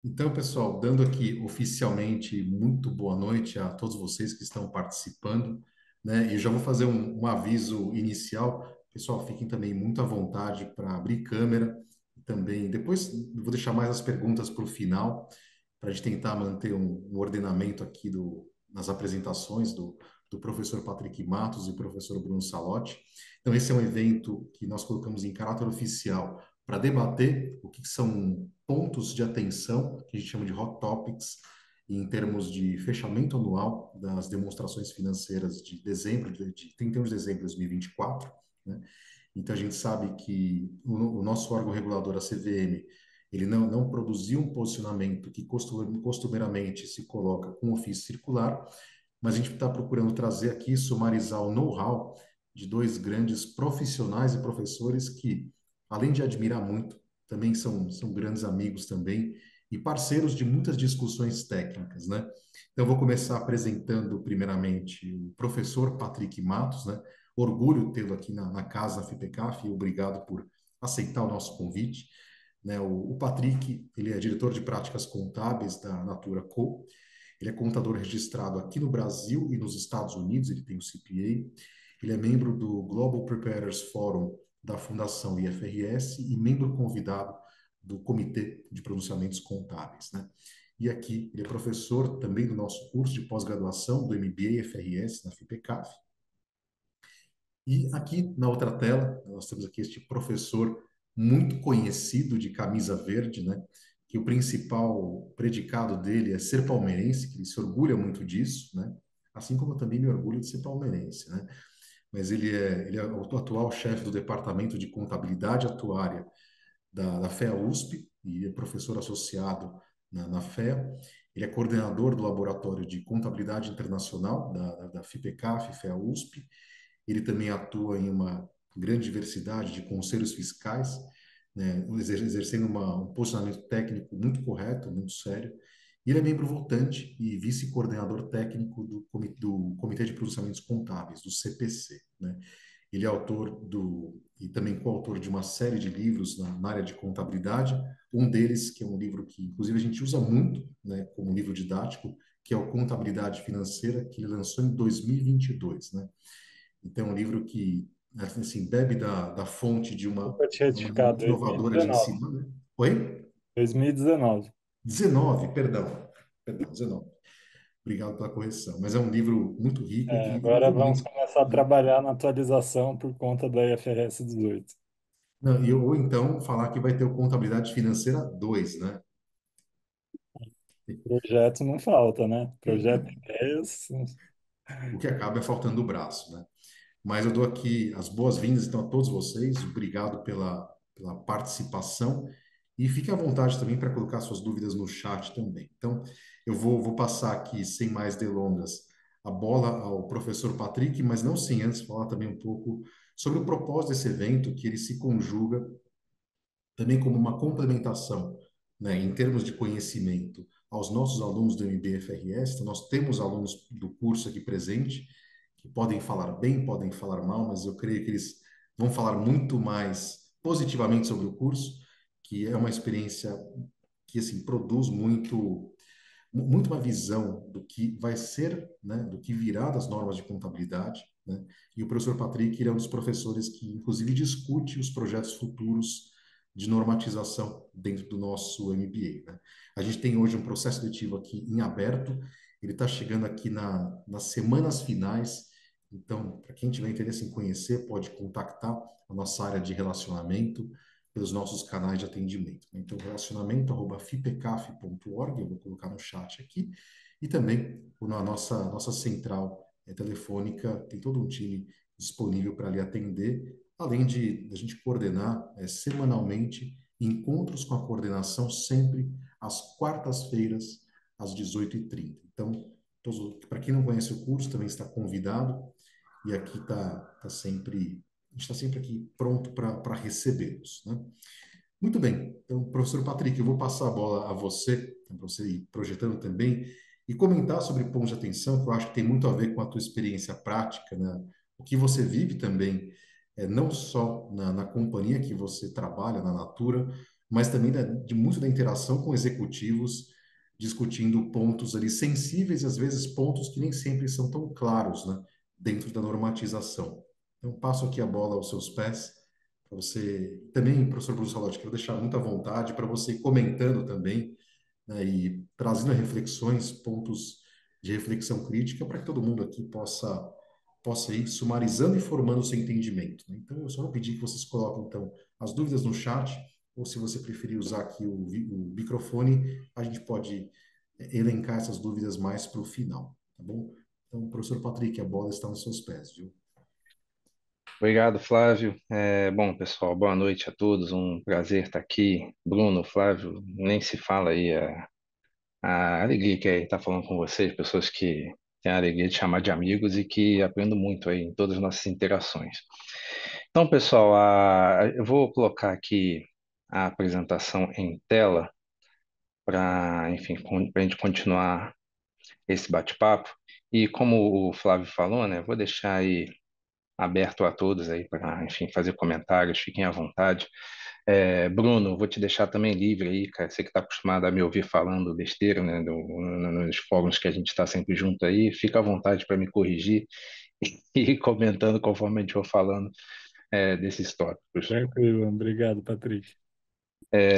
Então, pessoal, dando aqui oficialmente muito boa noite a todos vocês que estão participando, né? E já vou fazer um aviso inicial. Pessoal, fiquem também muito à vontade para abrir câmera. Também, depois vou deixar mais as perguntas para o final, para a gente tentar manter um ordenamento aqui nas apresentações do professor Patrick Matos e professor Bruno Salotti. Então, esse é um evento que nós colocamos em caráter oficial para debater o que são pontos de atenção, que a gente chama de hot topics, em termos de fechamento anual das demonstrações financeiras de dezembro, de 31 de dezembro de 2024, né? Então, a gente sabe que o nosso órgão regulador, a CVM, ele não produziu um posicionamento que costumeiramente se coloca com ofício circular, mas a gente está procurando trazer aqui, sumarizar o know-how de dois grandes profissionais e professores que, além de admirar muito, também são grandes amigos também e parceiros de muitas discussões técnicas, né? Então, eu vou começar apresentando, primeiramente, o professor Patrick Matos, né? Orgulho tê-lo aqui na casa da FIPECAF e obrigado por aceitar o nosso convite, né? O Patrick, ele é diretor de práticas contábeis da Natura Co. Ele é contador registrado aqui no Brasil e nos Estados Unidos, ele tem o CPA. Ele é membro do Global Preparers Forum da Fundação IFRS e membro convidado do Comitê de Pronunciamentos Contábeis, né? E aqui ele é professor também do nosso curso de pós-graduação do MBA FRS na FIPECAF. E aqui na outra tela, nós temos aqui este professor muito conhecido de camisa verde, né? Que o principal predicado dele é ser palmeirense, que ele se orgulha muito disso, né? Assim como eu também me orgulho de ser palmeirense, né? Mas ele é o atual chefe do Departamento de Contabilidade Atuária da FEA USP e é professor associado na FEA. Ele é coordenador do Laboratório de Contabilidade Internacional da FIPECAF, FEA USP. Ele também atua em uma grande diversidade de conselhos fiscais, né, exercendo um posicionamento técnico muito correto, muito sério. E ele é membro votante e vice-coordenador técnico do Comitê de Pronunciamentos Contábeis, do CPC, né? Ele é autor e também coautor de uma série de livros na área de contabilidade. Um deles, que é um livro que, inclusive, a gente usa muito, né, como livro didático, que é o Contabilidade Financeira, que ele lançou em 2022, né? Então, é um livro que, assim, bebe da fonte de uma Vou te maneira retificar, muito inovadora de 2019. ensinar, né? Oi? 2019. 19, perdão, 19. Obrigado pela correção. Mas é um livro muito rico e É, que eu agora vamos recomendo. começar a trabalhar na atualização por conta da IFRS 18. Não, ou então falar que vai ter o Contabilidade Financeira 2, né? Projeto não falta, né? Projeto ideias. O que acaba é faltando o braço, né? Mas eu dou aqui as boas-vindas, então, a todos vocês. Obrigado pela participação. E fique à vontade também para colocar suas dúvidas no chat também. Então, eu vou passar aqui, sem mais delongas, a bola ao professor Patrick, mas não sem antes falar também um pouco sobre o propósito desse evento, que ele se conjuga também como uma complementação, né, em termos de conhecimento aos nossos alunos do MBFRS. Então, nós temos alunos do curso aqui presente que podem falar bem, podem falar mal, mas eu creio que eles vão falar muito mais positivamente sobre o curso, que é uma experiência que assim produz muito uma visão do que vai ser, né, do que virá das normas de contabilidade, né? E o professor Patrick, ele é um dos professores que, inclusive, discute os projetos futuros de normatização dentro do nosso MBA, né? A gente tem hoje um processo seletivo aqui em aberto, ele está chegando aqui nas semanas finais, então, para quem tiver interesse em conhecer, pode contactar a nossa área de relacionamento, pelos nossos canais de atendimento, né? Então, relacionamento@fipecaf.org, eu vou colocar no chat aqui, e também na nossa central telefônica, tem todo um time disponível para lhe atender, além de a gente coordenar semanalmente encontros com a coordenação sempre às quartas-feiras, às 18h30. Então, para quem não conhece o curso, também está convidado, e aqui a gente está sempre aqui pronto para recebê-los, né? Muito bem. Então, professor Patrick, eu vou passar a bola a você, para você ir projetando também, e comentar sobre pontos de atenção, que eu acho que tem muito a ver com a tua experiência prática, né? O que você vive também, não só na companhia que você trabalha, na Natura, mas também de muito da interação com executivos, discutindo pontos ali sensíveis, às vezes pontos que nem sempre são tão claros, né, dentro da normatização. Então, passo aqui a bola aos seus pés, para você também, professor Bruno Salotti, quero deixar muita vontade para você ir comentando também, né, e trazendo reflexões, pontos de reflexão crítica, para que todo mundo aqui possa ir sumarizando e formando o seu entendimento, né? Então, eu só vou pedir que vocês coloquem, então, as dúvidas no chat, ou se você preferir usar aqui o microfone, a gente pode elencar essas dúvidas mais para o final, tá bom? Então, professor Patrick, a bola está nos seus pés, viu? Obrigado, Flávio. Bom, pessoal, boa noite a todos. Um prazer estar aqui. Bruno, Flávio, nem se fala aí a alegria que é estar falando com vocês, pessoas que têm a alegria de chamar de amigos e que aprendo muito aí em todas as nossas interações. Então, pessoal, eu vou colocar aqui a apresentação em tela para, enfim, para a gente continuar esse bate-papo. E como o Flávio falou, né, vou deixar aí aberto a todos aí para, enfim, fazer comentários, fiquem à vontade. Bruno, vou te deixar também livre aí, cara. Você que está acostumado a me ouvir falando besteira, né, nos fóruns que a gente está sempre junto aí, fica à vontade para me corrigir e ir comentando conforme a gente for falando desses tópicos. Tranquilo, obrigado, Patrick.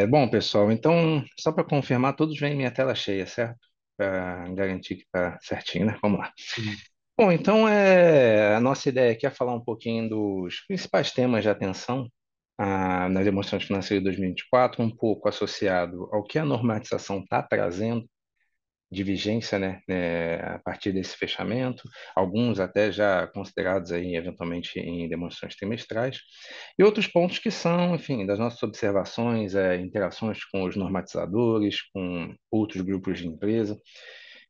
Bom, pessoal, então, só para confirmar, todos vêm em minha tela cheia, certo? Para garantir que está certinho, né? Vamos lá. Sim. Bom, então a nossa ideia aqui é falar um pouquinho dos principais temas de atenção nas demonstrações financeiras de 2024, um pouco associado ao que a normatização está trazendo de vigência, a partir desse fechamento, alguns até já considerados aí eventualmente em demonstrações trimestrais, e outros pontos que são, enfim, das nossas observações, interações com os normatizadores, com outros grupos de empresa.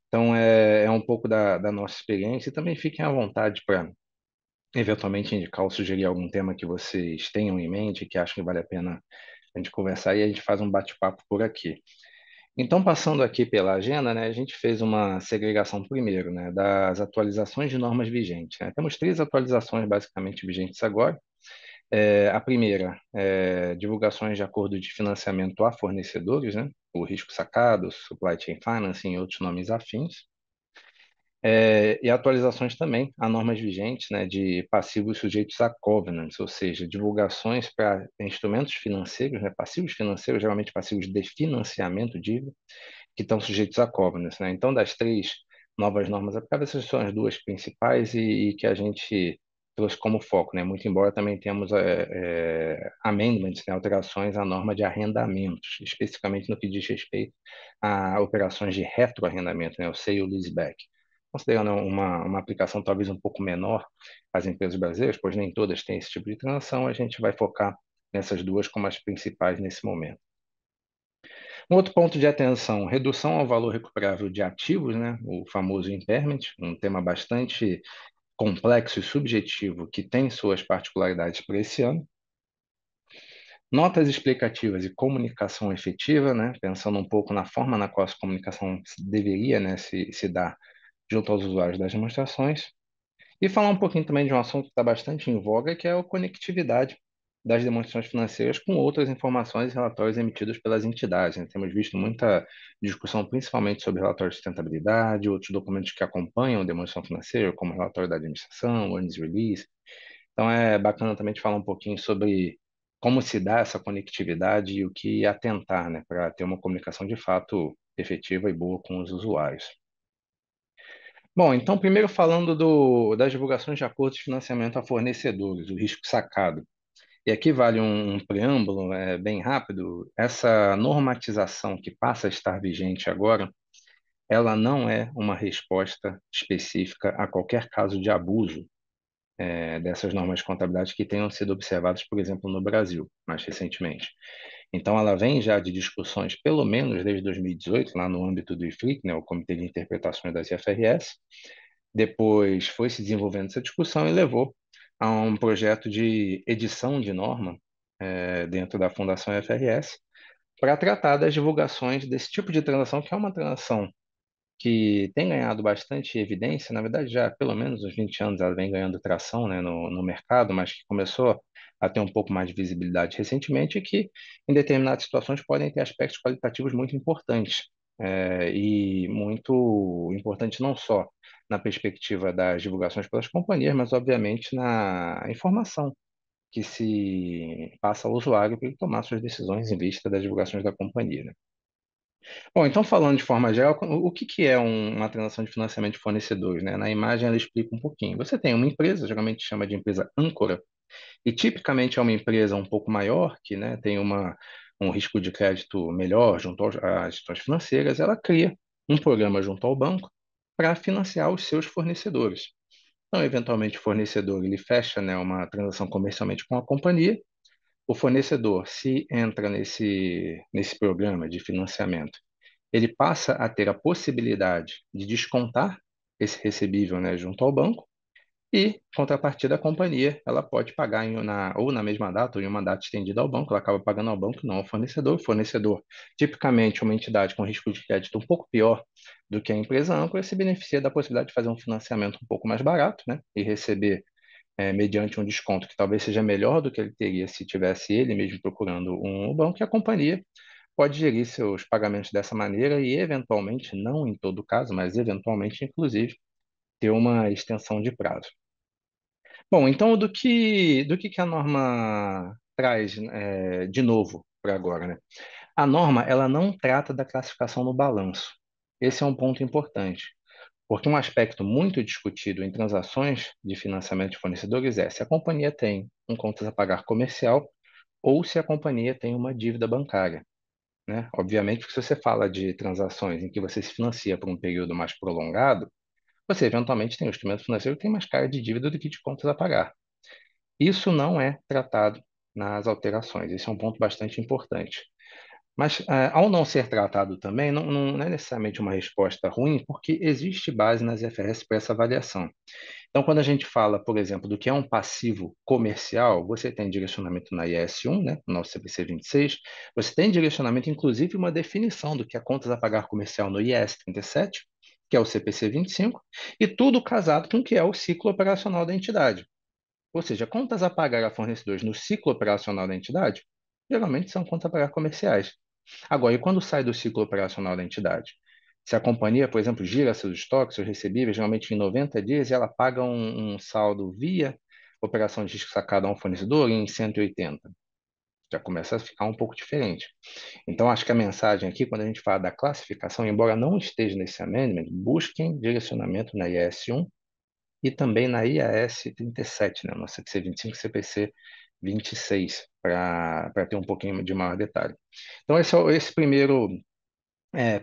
Então, é um pouco da nossa experiência e também fiquem à vontade para eventualmente indicar ou sugerir algum tema que vocês tenham em mente, que acham que vale a pena a gente conversar e a gente faz um bate-papo por aqui. Então, passando aqui pela agenda, né, a gente fez uma segregação primeiro, né, das atualizações de normas vigentes, né. Temos três atualizações basicamente vigentes agora. A primeira é divulgações de acordo de financiamento a fornecedores, né, o risco sacado, supply chain financing e outros nomes afins. E atualizações também a normas vigentes, né, de passivos sujeitos a covenants, ou seja, divulgações para instrumentos financeiros, né, passivos financeiros, geralmente passivos de financiamento dívida, que estão sujeitos a covenants, né? Então, das três novas normas aplicáveis, essas são as duas principais e que a gente trouxe como foco, né? Muito embora também temos amendments, né? Alterações à norma de arrendamentos, especificamente no que diz respeito a operações de retroarrendamento, né? O sale leaseback. Considerando uma aplicação talvez um pouco menor às empresas brasileiras, pois nem todas têm esse tipo de transação, a gente vai focar nessas duas como as principais nesse momento. Um outro ponto de atenção, redução ao valor recuperável de ativos, né? O famoso impairment, um tema bastante complexo e subjetivo que tem suas particularidades para esse ano. Notas explicativas e comunicação efetiva, né? Pensando um pouco na forma na qual essa comunicação deveria, né, se dar junto aos usuários das demonstrações. E falar um pouquinho também de um assunto que está bastante em voga, que é a conectividade das demonstrações financeiras com outras informações e relatórios emitidos pelas entidades, né? Temos visto muita discussão, principalmente sobre relatórios de sustentabilidade, outros documentos que acompanham a demonstração financeira, como o relatório da administração, o earnings release. Então é bacana também de falar um pouquinho sobre como se dá essa conectividade e o que atentar, né, para ter uma comunicação de fato efetiva e boa com os usuários. Bom, então, primeiro falando das divulgações de acordos de financiamento a fornecedores, o risco sacado. E aqui vale um preâmbulo bem rápido. Essa normatização que passa a estar vigente agora, ela não é uma resposta específica a qualquer caso de abuso dessas normas de contabilidade que tenham sido observados, por exemplo, no Brasil, mais recentemente. Então, ela vem já de discussões, pelo menos desde 2018, lá no âmbito do IFRIC, né, o Comitê de Interpretações das IFRS. Depois foi se desenvolvendo essa discussão e levou a um projeto de edição de norma dentro da Fundação IFRS para tratar das divulgações desse tipo de transação, que é uma transação que tem ganhado bastante evidência, na verdade já há pelo menos uns 20 anos ela vem ganhando tração, né, no mercado, mas que começou a ter um pouco mais de visibilidade recentemente e que, em determinadas situações, podem ter aspectos qualitativos muito importantes, e muito importantes não só na perspectiva das divulgações pelas companhias, mas, obviamente, na informação que se passa ao usuário para ele tomar suas decisões em vista das divulgações da companhia, né? Bom, então falando de forma geral, o que que é uma transação de financiamento de fornecedores, né? Na imagem ela explica um pouquinho. Você tem uma empresa, geralmente chama de empresa âncora, e tipicamente é uma empresa um pouco maior, que, né, tem um risco de crédito melhor junto às instituições financeiras, ela cria um programa junto ao banco para financiar os seus fornecedores. Então, eventualmente, o fornecedor ele fecha, né, uma transação comercialmente com a companhia. O fornecedor, se entra nesse programa de financiamento, ele passa a ter a possibilidade de descontar esse recebível, né, junto ao banco, e, contrapartida, a companhia ela pode pagar ou na mesma data ou em uma data estendida ao banco, ela acaba pagando ao banco, não ao fornecedor. O fornecedor, tipicamente uma entidade com risco de crédito um pouco pior do que a empresa âncora, se beneficia da possibilidade de fazer um financiamento um pouco mais barato, né, e receber, mediante um desconto que talvez seja melhor do que ele teria se tivesse ele mesmo procurando um banco, e a companhia pode gerir seus pagamentos dessa maneira e, eventualmente, não em todo caso, mas eventualmente, inclusive, ter uma extensão de prazo. Bom, então do que a norma traz, de novo para agora, né? A norma ela não trata da classificação no balanço. Esse é um ponto importante, porque um aspecto muito discutido em transações de financiamento de fornecedores é se a companhia tem um contas a pagar comercial ou se a companhia tem uma dívida bancária, né? Obviamente que se você fala de transações em que você se financia por um período mais prolongado, você eventualmente tem um instrumento financeiro que tem mais cara de dívida do que de contas a pagar. Isso não é tratado nas alterações. Esse é um ponto bastante importante. Mas, ao não ser tratado também, não é necessariamente uma resposta ruim, porque existe base nas IFRS para essa avaliação. Então, quando a gente fala, por exemplo, do que é um passivo comercial, você tem direcionamento na IS-1, né, no nosso CPC 26, você tem direcionamento, inclusive, uma definição do que é contas a pagar comercial no IS 37, que é o CPC 25, e tudo casado com o que é o ciclo operacional da entidade. Ou seja, contas a pagar a fornecedores no ciclo operacional da entidade, geralmente são contas a pagar comerciais. Agora, e quando sai do ciclo operacional da entidade? Se a companhia, por exemplo, gira seus estoques, seus recebíveis, geralmente em 90 dias, e ela paga um saldo via operação de risco sacado a um fornecedor em 180. Já começa a ficar um pouco diferente. Então, acho que a mensagem aqui, quando a gente fala da classificação, embora não esteja nesse amendment, busquem direcionamento na IS-1 e também na IAS 37, né, nossa CPC 25 e CPC 26, para ter um pouquinho de maior detalhe. Então, esse primeiro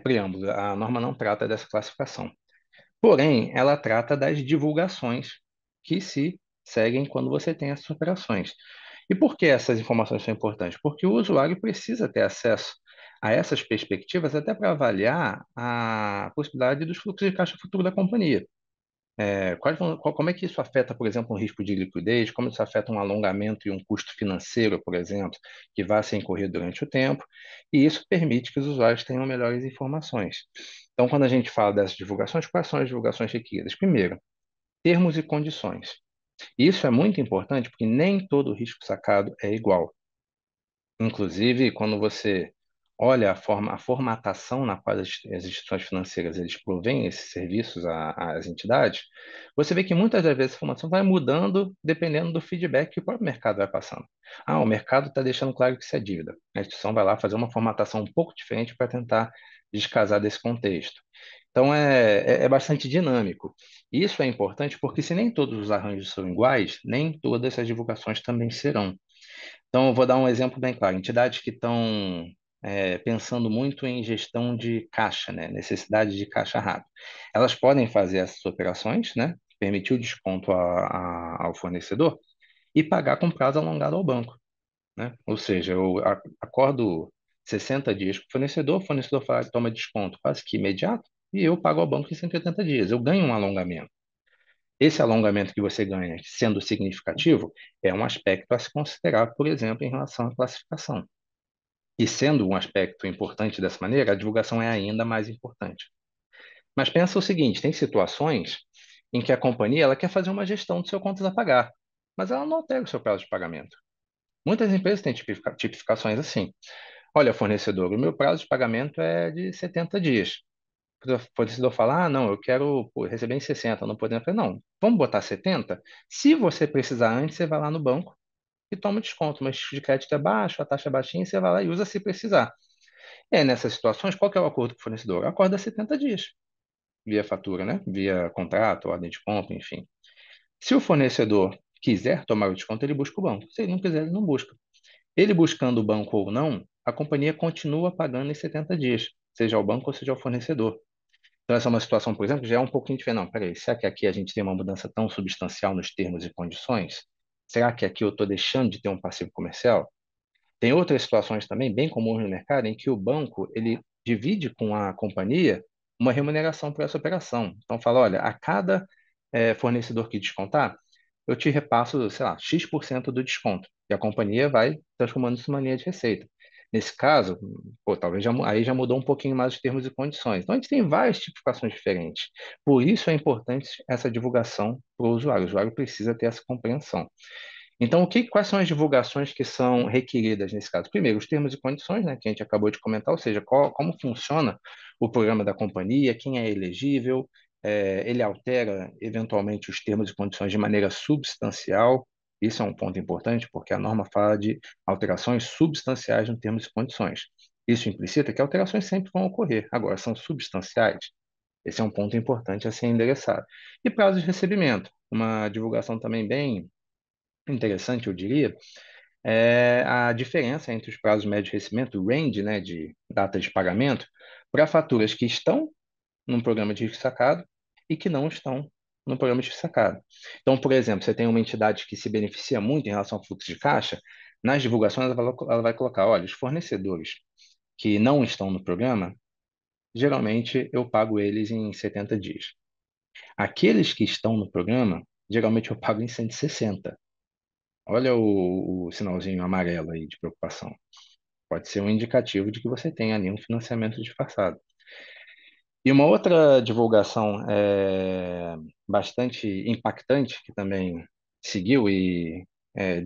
preâmbulo. A norma não trata dessa classificação. Porém, ela trata das divulgações que se seguem quando você tem essas operações. E por que essas informações são importantes? Porque o usuário precisa ter acesso a essas perspectivas até para avaliar a possibilidade dos fluxos de caixa futuro da companhia. Como é que isso afeta, por exemplo, um risco de liquidez? Como isso afeta um alongamento e um custo financeiro, por exemplo, que vai ser incorrido durante o tempo? E isso permite que os usuários tenham melhores informações. Então, quando a gente fala dessas divulgações, quais são as divulgações requeridas? Primeiro, termos e condições. Isso é muito importante porque nem todo risco sacado é igual. Inclusive, quando você olha a formatação na qual as instituições financeiras eles provêm esses serviços às entidades, você vê que muitas das vezes a formação vai mudando dependendo do feedback que o próprio mercado vai passando. Ah, o mercado está deixando claro que isso é dívida. A instituição vai lá fazer uma formatação um pouco diferente para tentar descasar desse contexto. Então, é bastante dinâmico. Isso é importante porque, se nem todos os arranjos são iguais, nem todas as divulgações também serão. Então, eu vou dar um exemplo bem claro. Entidades que estão pensando muito em gestão de caixa, né? Necessidade de caixa rápido. Elas podem fazer essas operações, né? Permitir o desconto ao fornecedor e pagar com prazo alongado ao banco, né? Ou seja, eu acordo 60 dias com o fornecedor fala, toma desconto quase que imediato e eu pago ao banco em 180 dias. Eu ganho um alongamento. Esse alongamento que você ganha, sendo significativo, é um aspecto a se considerar, por exemplo, em relação à classificação. E sendo um aspecto importante dessa maneira, a divulgação é ainda mais importante. Mas pensa o seguinte, tem situações em que a companhia ela quer fazer uma gestão do seu contas a pagar, mas ela não altera o seu prazo de pagamento. Muitas empresas têm tipificações assim. Olha, fornecedor, o meu prazo de pagamento é de 70 dias. O fornecedor fala, ah, não, eu quero, pô, receber em 60, não podendo. Eu falei, não, vamos botar 70? Se você precisar antes, você vai lá no banco e toma desconto, mas de crédito é baixo, a taxa é baixinha, você vai lá e usa se precisar. É, nessas situações, qual que é o acordo com o fornecedor? O acordo é 70 dias, via fatura, né? Via contrato, ordem de compra, enfim. Se o fornecedor quiser tomar o desconto, ele busca o banco. Se ele não quiser, ele não busca. Ele buscando o banco ou não, a companhia continua pagando em 70 dias, seja ao banco ou seja ao fornecedor. Então, essa é uma situação, por exemplo, que já é um pouquinho diferente. Não, peraí, será que aqui a gente tem uma mudança tão substancial nos termos e condições? Será que aqui eu estou deixando de ter um passivo comercial? Tem outras situações também bem comuns no mercado em que o banco ele divide com a companhia uma remuneração por essa operação. Então fala, olha, a cada fornecedor que descontar, eu te repasso, sei lá, X% do desconto. E a companhia vai transformando isso numa linha de receita. Nesse caso, pô, talvez aí já mudou um pouquinho mais os termos e condições. Então a gente tem várias tipificações diferentes. Por isso é importante essa divulgação para o usuário. O usuário precisa ter essa compreensão. Então, quais são as divulgações que são requeridas nesse caso? Primeiro, os termos e condições, né, que a gente acabou de comentar, ou seja, como funciona o programa da companhia, quem é elegível, ele altera eventualmente os termos e condições de maneira substancial. Isso é um ponto importante, porque a norma fala de alterações substanciais nos termos e condições. Isso implicita que alterações sempre vão ocorrer. Agora, são substanciais? Esse é um ponto importante a ser endereçado. E prazo de recebimento, uma divulgação também bem interessante, eu diria, é a diferença entre os prazos médios de recebimento, o range, né, de data de pagamento, para faturas que estão num programa de risco sacado e que não estão no programa de risco sacado. Então, por exemplo, você tem uma entidade que se beneficia muito em relação ao fluxo de caixa, nas divulgações ela vai colocar, olha, os fornecedores que não estão no programa, geralmente eu pago eles em 70 dias. Aqueles que estão no programa, geralmente eu pago em 160. Olha o sinalzinho amarelo aí de preocupação. Pode ser um indicativo de que você tem ali um financiamento disfarçado. E uma outra divulgação bastante impactante, que também seguiu, e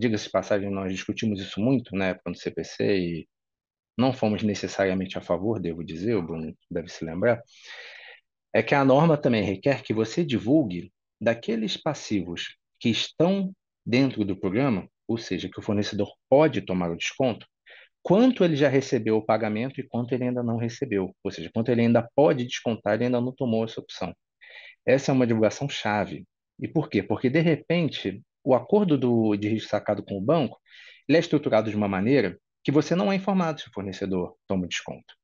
diga-se de passagem, nós discutimos isso muito na época do CPC e não fomos necessariamente a favor, devo dizer, o Bruno deve se lembrar, é que a norma também requer que você divulgue daqueles passivos que estão dentro do programa, ou seja, que o fornecedor pode tomar o desconto, quanto ele já recebeu o pagamento e quanto ele ainda não recebeu, ou seja, quanto ele ainda pode descontar e ainda não tomou essa opção. Essa é uma divulgação chave. E por quê? Porque, de repente, o acordo de risco sacado com o banco, ele é estruturado de uma maneira que você não é informado se o fornecedor toma o desconto.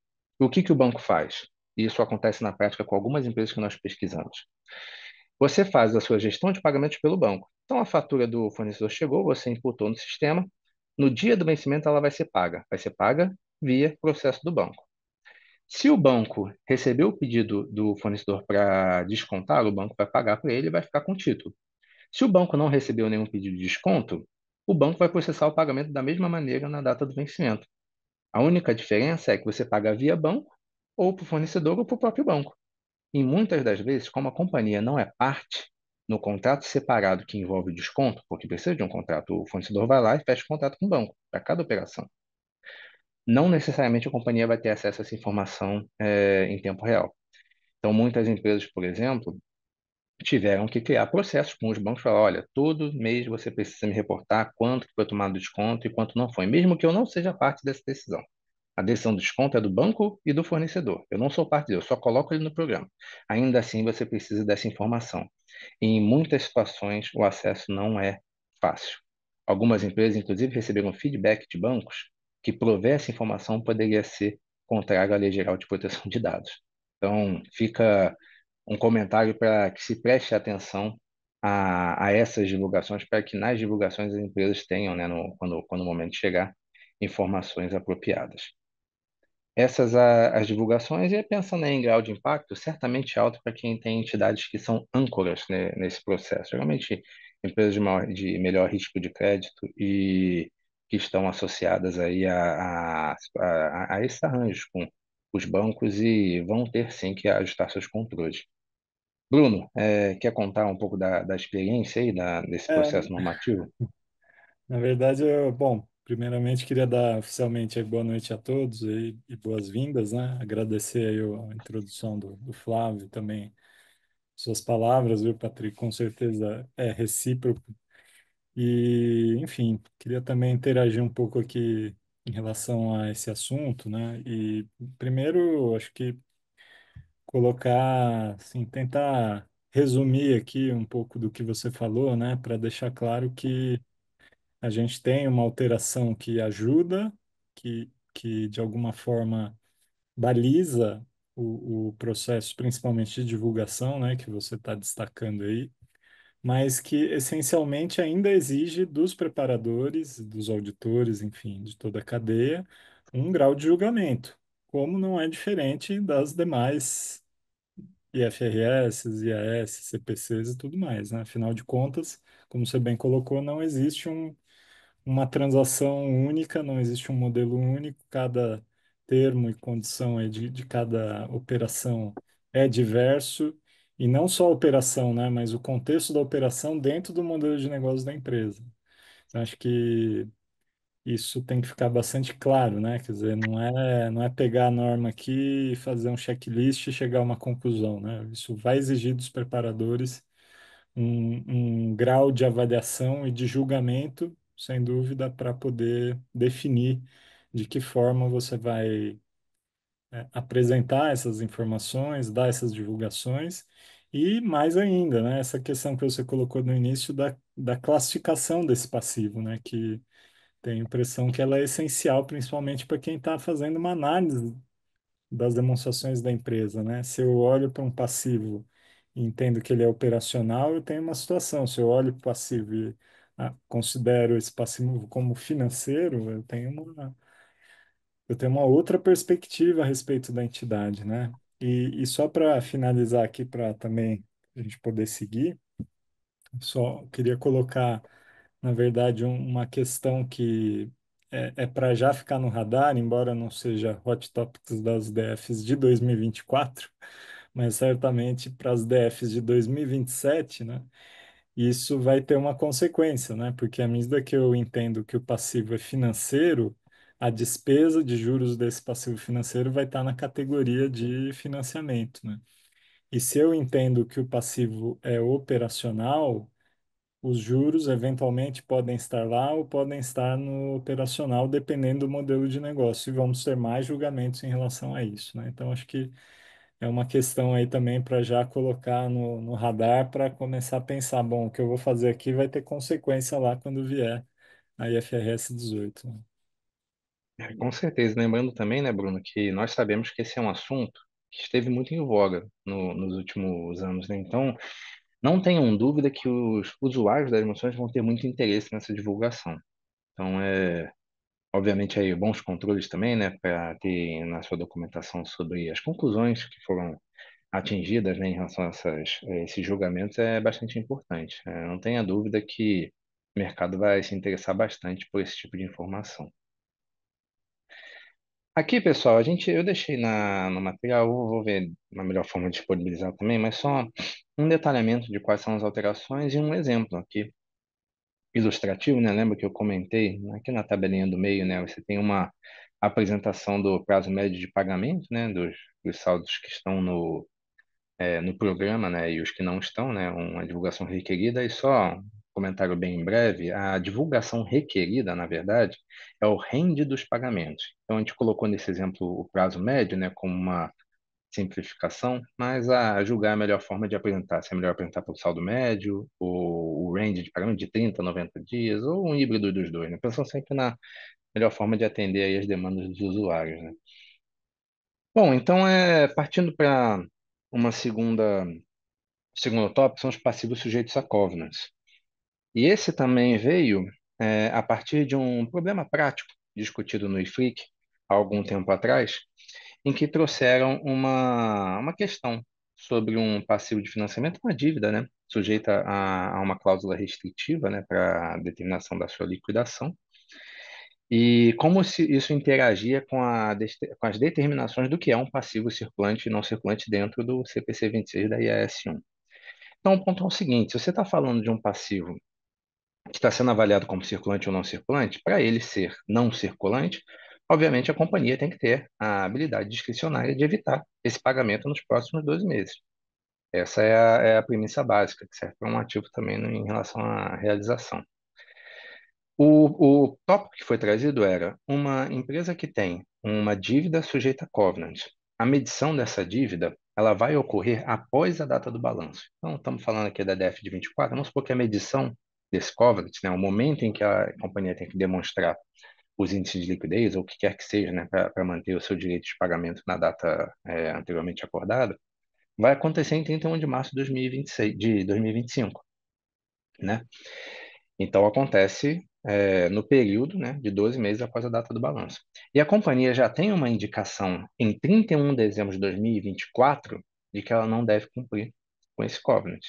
O que que o banco faz? E isso acontece na prática com algumas empresas que nós pesquisamos. Você faz a sua gestão de pagamentos pelo banco. Então, a fatura do fornecedor chegou, você imputou no sistema. No dia do vencimento, ela vai ser paga. Vai ser paga via processo do banco. Se o banco recebeu o pedido do fornecedor para descontar, o banco vai pagar para ele e vai ficar com o título. Se o banco não recebeu nenhum pedido de desconto, o banco vai processar o pagamento da mesma maneira na data do vencimento. A única diferença é que você paga via banco, ou para o fornecedor, ou para o próprio banco. E muitas das vezes, como a companhia não é parte no contrato separado que envolve o desconto, porque precisa de um contrato, o fornecedor vai lá e fecha o contrato com o banco para cada operação. Não necessariamente a companhia vai ter acesso a essa informação em tempo real. Então, muitas empresas, por exemplo, tiveram que criar processos com os bancos, falar, olha, todo mês você precisa me reportar quanto que foi tomado de desconto e quanto não foi, mesmo que eu não seja parte dessa decisão. A decisão do desconto é do banco e do fornecedor. Eu não sou parte dele, eu só coloco ele no programa. Ainda assim, você precisa dessa informação. E em muitas situações, o acesso não é fácil. Algumas empresas, inclusive, receberam feedback de bancos que prover essa informação poderia ser contrário à Lei Geral de Proteção de Dados. Então, fica um comentário para que se preste atenção a essas divulgações, para que nas divulgações as empresas tenham, né, quando o momento chegar, informações apropriadas. Essas as divulgações, e pensando em grau de impacto, certamente alto para quem tem entidades que são âncoras, né, nesse processo. Geralmente, empresas de melhor risco de crédito e que estão associadas aí a esses arranjos com os bancos e vão ter sim que ajustar seus controles. Bruno, quer contar um pouco da experiência aí desse É, processo normativo? na verdade, bom, Primeiramente, queria dar oficialmente aí boa noite a todos e boas-vindas, né? Agradecer aí a introdução do Flávio também, suas palavras, viu, Patrick? Com certeza é recíproco. E, enfim, queria também interagir um pouco aqui em relação a esse assunto, né? E primeiro, acho que colocar, assim, tentar resumir aqui um pouco do que você falou, né? Para deixar claro que a gente tem uma alteração que ajuda, que de alguma forma baliza o processo, principalmente de divulgação, né, que você está destacando aí, mas que essencialmente ainda exige dos preparadores, dos auditores, enfim, de toda a cadeia, um grau de julgamento, como não é diferente das demais IFRS, IAS, CPCs e tudo mais, né? Afinal de contas, como você bem colocou, não existe uma transação única, não existe um modelo único, cada termo e condição de cada operação é diverso, e não só a operação, né, mas o contexto da operação dentro do modelo de negócio da empresa. Então, acho que isso tem que ficar bastante claro, né? Quer dizer, não é pegar a norma aqui e fazer um checklist e chegar a uma conclusão, né? Isso vai exigir dos preparadores um grau de avaliação e de julgamento, sem dúvida, para poder definir de que forma você vai apresentar essas informações, dar essas divulgações, e mais ainda, né, essa questão que você colocou no início da classificação desse passivo, né, que tenho a impressão que ela é essencial, principalmente para quem está fazendo uma análise das demonstrações da empresa, né? Se eu olho para um passivo e entendo que ele é operacional, eu tenho uma situação. Se eu olho para o passivo e considero esse passivo como financeiro, eu tenho uma outra perspectiva a respeito da entidade, né? E só para finalizar aqui, para também a gente poder seguir, só queria colocar, na verdade, uma questão que é para já ficar no radar, embora não seja Hot Topics das DFs de 2024, mas certamente para as DFs de 2027, né? Isso vai ter uma consequência, né? Porque à medida que eu entendo que o passivo é financeiro, a despesa de juros desse passivo financeiro vai estar na categoria de financiamento, né? E se eu entendo que o passivo é operacional, os juros eventualmente podem estar lá ou podem estar no operacional, dependendo do modelo de negócio. E vamos ter mais julgamentos em relação a isso, né? Então, acho que é uma questão aí também para já colocar no radar para começar a pensar, bom, o que eu vou fazer aqui vai ter consequência lá quando vier a IFRS 18, né? Com certeza, lembrando também, né, Bruno, que nós sabemos que esse é um assunto que esteve muito em voga nos últimos anos, né? Então, não tenham dúvida que os usuários das emoções vão ter muito interesse nessa divulgação. Então, obviamente, aí bons controles também, né, para ter na sua documentação sobre as conclusões que foram atingidas, né, em relação a esses julgamentos é bastante importante. Não tenha dúvida que o mercado vai se interessar bastante por esse tipo de informação. Aqui, pessoal, eu deixei no material, eu vou ver uma melhor forma de disponibilizar também, mas só um detalhamento de quais são as alterações e um exemplo aqui ilustrativo, né? Lembra que eu comentei aqui na tabelinha do meio, né? Você tem uma apresentação do prazo médio de pagamento, né? Dos saldos que estão no programa, né? E os que não estão, né? Uma divulgação requerida e só um comentário bem breve, a divulgação requerida, na verdade, é o rende dos pagamentos. Então, a gente colocou nesse exemplo o prazo médio, né? Como uma simplificação, mas a julgar a melhor forma de apresentar. Se é melhor apresentar pelo saldo médio, o range de pagamento de 30 a 90 dias, ou um híbrido dos dois, né? Pensando sempre na melhor forma de atender aí as demandas dos usuários, né? Bom, então, partindo para uma segundo tópico, são os passivos sujeitos a covenants. E esse também veio a partir de um problema prático discutido no IFRIC há algum tempo atrás, em que trouxeram uma questão sobre um passivo de financiamento, uma dívida, né, sujeita a uma cláusula restritiva, né, para determinação da sua liquidação, e como se isso interagia com as determinações do que é um passivo circulante e não circulante dentro do CPC 26 da IAS 1. Então, o ponto é o seguinte: se você está falando de um passivo que está sendo avaliado como circulante ou não circulante, para ele ser não circulante, obviamente a companhia tem que ter a habilidade discricionária de evitar esse pagamento nos próximos 12 meses. Essa é a premissa básica, que serve para um ativo também em relação à realização. O tópico que foi trazido era uma empresa que tem uma dívida sujeita a covenant. A medição dessa dívida ela vai ocorrer após a data do balanço. Então, estamos falando aqui da DF de 24, vamos supor que a medição desse covenant, né, o momento em que a companhia tem que demonstrar os índices de liquidez, ou o que quer que seja, né, para manter o seu direito de pagamento na data anteriormente acordada, vai acontecer em 31 de março de 2026, de 2025, né? Então, acontece no período, né, de 12 meses após a data do balanço. E a companhia já tem uma indicação em 31 de dezembro de 2024 de que ela não deve cumprir com esse covenant.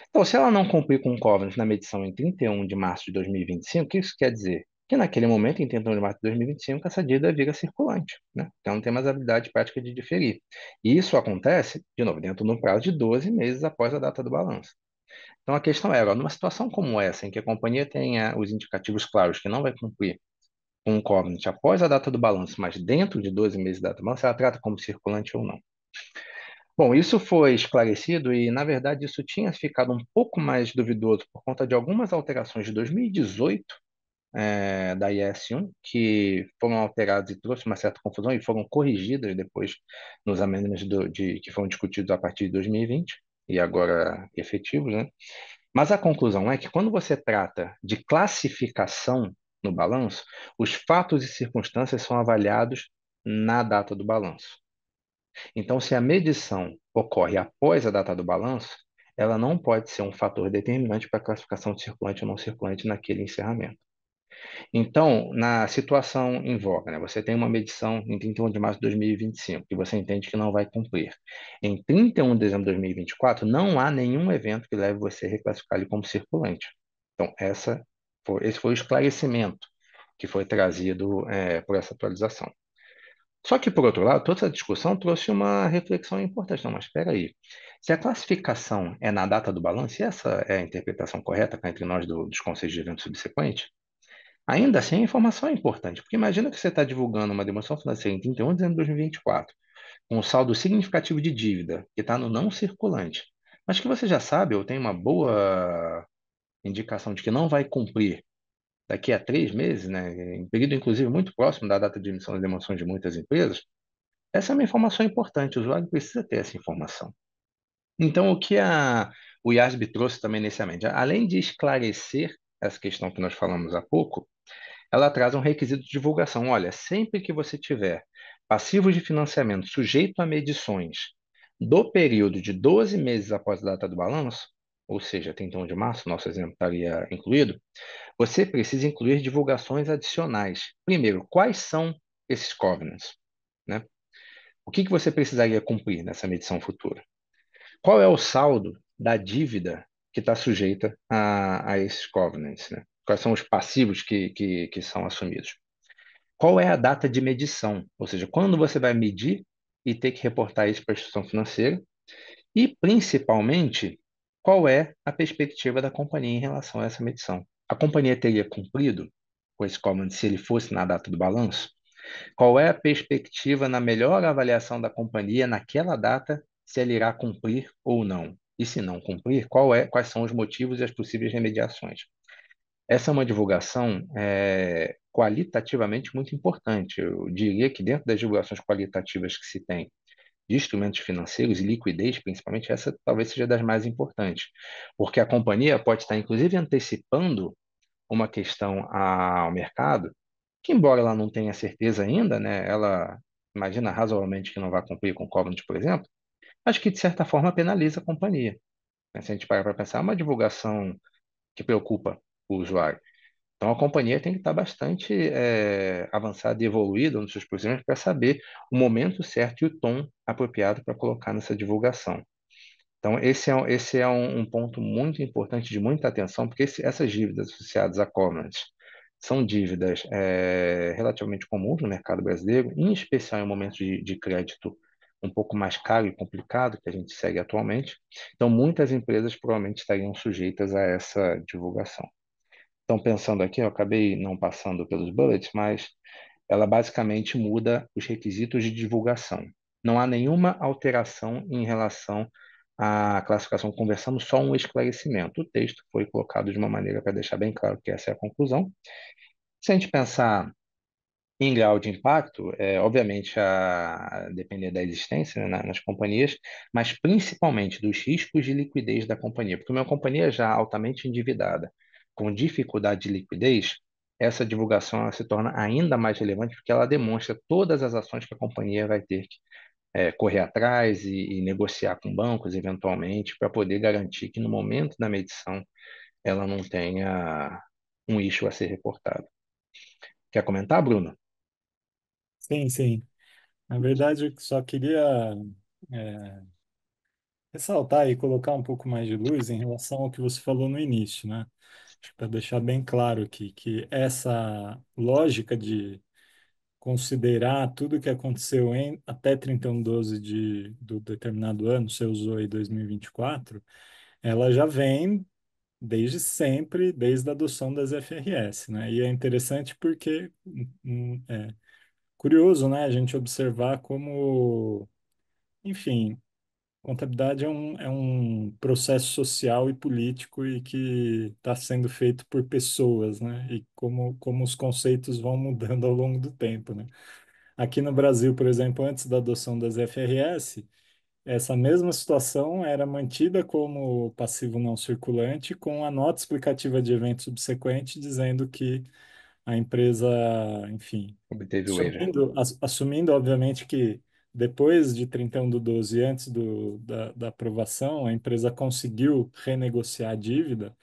Então, se ela não cumprir com o covenant na medição em 31 de março de 2025, o que isso quer dizer? Que naquele momento, em 31 de março de 2025, essa dívida vira circulante, né? Então, não tem mais habilidade prática de diferir. E isso acontece, de novo, dentro de um prazo de 12 meses após a data do balanço. Então, a questão é, agora, numa situação como essa, em que a companhia tenha os indicativos claros que não vai cumprir com o covenant após a data do balanço, mas dentro de 12 meses da data do balanço, ela trata como circulante ou não. Bom, isso foi esclarecido e, na verdade, isso tinha ficado um pouco mais duvidoso por conta de algumas alterações de 2018 da IS-1, que foram alteradas e trouxe uma certa confusão e foram corrigidas depois nos amendmentos que foram discutidos a partir de 2020 e agora efetivos, né? Mas a conclusão é que quando você trata de classificação no balanço, os fatos e circunstâncias são avaliados na data do balanço. Então, se a medição ocorre após a data do balanço, ela não pode ser um fator determinante para a classificação de circulante ou não circulante naquele encerramento. Então, na situação em voga, né, você tem uma medição em 31 de março de 2025 que você entende que não vai cumprir. Em 31 de dezembro de 2024, não há nenhum evento que leve você a reclassificar ele como circulante. Então, esse foi o esclarecimento que foi trazido por essa atualização. Só que, por outro lado, toda essa discussão trouxe uma reflexão importante. Não, mas espera aí. Se a classificação é na data do balanço, e essa é a interpretação correta cá entre nós dos conselhos de evento subsequente, ainda assim a informação é importante, porque imagina que você está divulgando uma demonstração financeira em 31 de dezembro de 2024, com um saldo significativo de dívida, que está no não circulante, mas que você já sabe ou tem uma boa indicação de que não vai cumprir daqui a 3 meses, né, em período inclusive muito próximo da data de emissão das demonstrações de muitas empresas, essa é uma informação importante, o usuário precisa ter essa informação. Então, o que o IASB trouxe também nesse ambiente, além de esclarecer essa questão que nós falamos há pouco, ela traz um requisito de divulgação. Olha, sempre que você tiver passivos de financiamento sujeito a medições do período de 12 meses após a data do balanço, ou seja, 31 de março, nosso exemplo estaria incluído, você precisa incluir divulgações adicionais. Primeiro, quais são esses covenants, né? O que você precisaria cumprir nessa medição futura? Qual é o saldo da dívida que está sujeita a esses covenants, né? Quais são os passivos que são assumidos? Qual é a data de medição? Ou seja, quando você vai medir e ter que reportar isso para a instituição financeira? E, principalmente, qual é a perspectiva da companhia em relação a essa medição? A companhia teria cumprido com esse covenant se ele fosse na data do balanço? Qual é a perspectiva na melhor avaliação da companhia naquela data, se ela irá cumprir ou não? E se não cumprir, quais são os motivos e as possíveis remediações? Essa é uma divulgação qualitativamente muito importante. Eu diria que dentro das divulgações qualitativas que se tem de instrumentos financeiros e liquidez, principalmente, essa talvez seja das mais importantes, porque a companhia pode estar, inclusive, antecipando uma questão ao mercado, que embora ela não tenha certeza ainda, né, ela imagina razoavelmente que não vai cumprir com o covenant, por exemplo, acho que de certa forma penaliza a companhia. Se a gente parar para pensar, é uma divulgação que preocupa o usuário. Então a companhia tem que estar bastante avançada e evoluída nos seus procedimentos para saber o momento certo e o tom apropriado para colocar nessa divulgação. Então, esse é um ponto muito importante, de muita atenção, porque essas dívidas associadas a covenants são dívidas relativamente comuns no mercado brasileiro, em especial em momentos de crédito um pouco mais caro e complicado que a gente segue atualmente. Então, muitas empresas provavelmente estariam sujeitas a essa divulgação. Então, pensando aqui, eu acabei não passando pelos bullets, mas ela basicamente muda os requisitos de divulgação. Não há nenhuma alteração em relação à classificação, conversando só um esclarecimento. O texto foi colocado de uma maneira para deixar bem claro que essa é a conclusão. Se a gente pensar em grau de impacto, obviamente, a depender da existência, né, nas companhias, mas principalmente dos riscos de liquidez da companhia. Porque uma companhia já altamente endividada, com dificuldade de liquidez, essa divulgação ela se torna ainda mais relevante porque ela demonstra todas as ações que a companhia vai ter que correr atrás e negociar com bancos, eventualmente, para poder garantir que no momento da medição ela não tenha um issue a ser reportado. Quer comentar, Bruno? Sim, sim. Na verdade, eu só queria é, ressaltar e colocar um pouco mais de luz em relação ao que você falou no início, né? Acho que para deixar bem claro aqui que essa lógica de considerar tudo o que aconteceu até 31/12 do determinado ano, você usou aí 2024, ela já vem desde sempre, desde a adoção das FRS, né? E é interessante porque é curioso, né, a gente observar como, enfim, contabilidade é um processo social e político e que está sendo feito por pessoas, né? E como os conceitos vão mudando ao longo do tempo, né? Aqui no Brasil, por exemplo, antes da adoção das FRS, essa mesma situação era mantida como passivo não circulante, com a nota explicativa de evento subsequente dizendo que a empresa, enfim, Obteve o waiver. assumindo, obviamente, que depois de 31/12, antes da aprovação, a empresa conseguiu renegociar a dívida.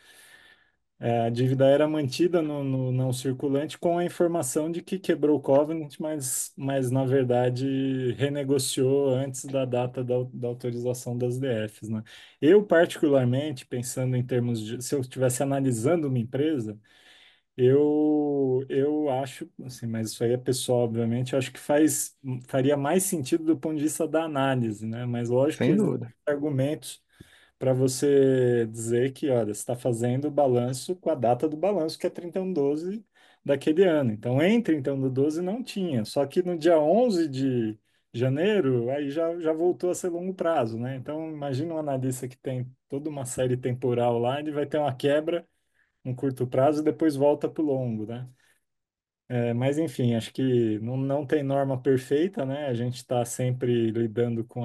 A dívida era mantida no não circulante com a informação de que quebrou o covenant, mas na verdade renegociou antes da data da autorização das DFs, né? Eu, particularmente, pensando em termos de, se eu estivesse analisando uma empresa, eu acho, assim, mas isso aí é pessoal, obviamente, eu acho que faria mais sentido do ponto de vista da análise, né? Mas lógico que Sem existem dúvida. argumentos para você dizer que, olha, você está fazendo o balanço com a data do balanço, que é 31/12 daquele ano. Então, em 31/12 não tinha, só que no dia 11 de janeiro, aí já voltou a ser longo prazo, né? Então, imagina um analista que tem toda uma série temporal lá, ele vai ter uma quebra no curto prazo e depois volta para o longo, né? Mas, enfim, acho que não tem norma perfeita, né? A gente está sempre lidando com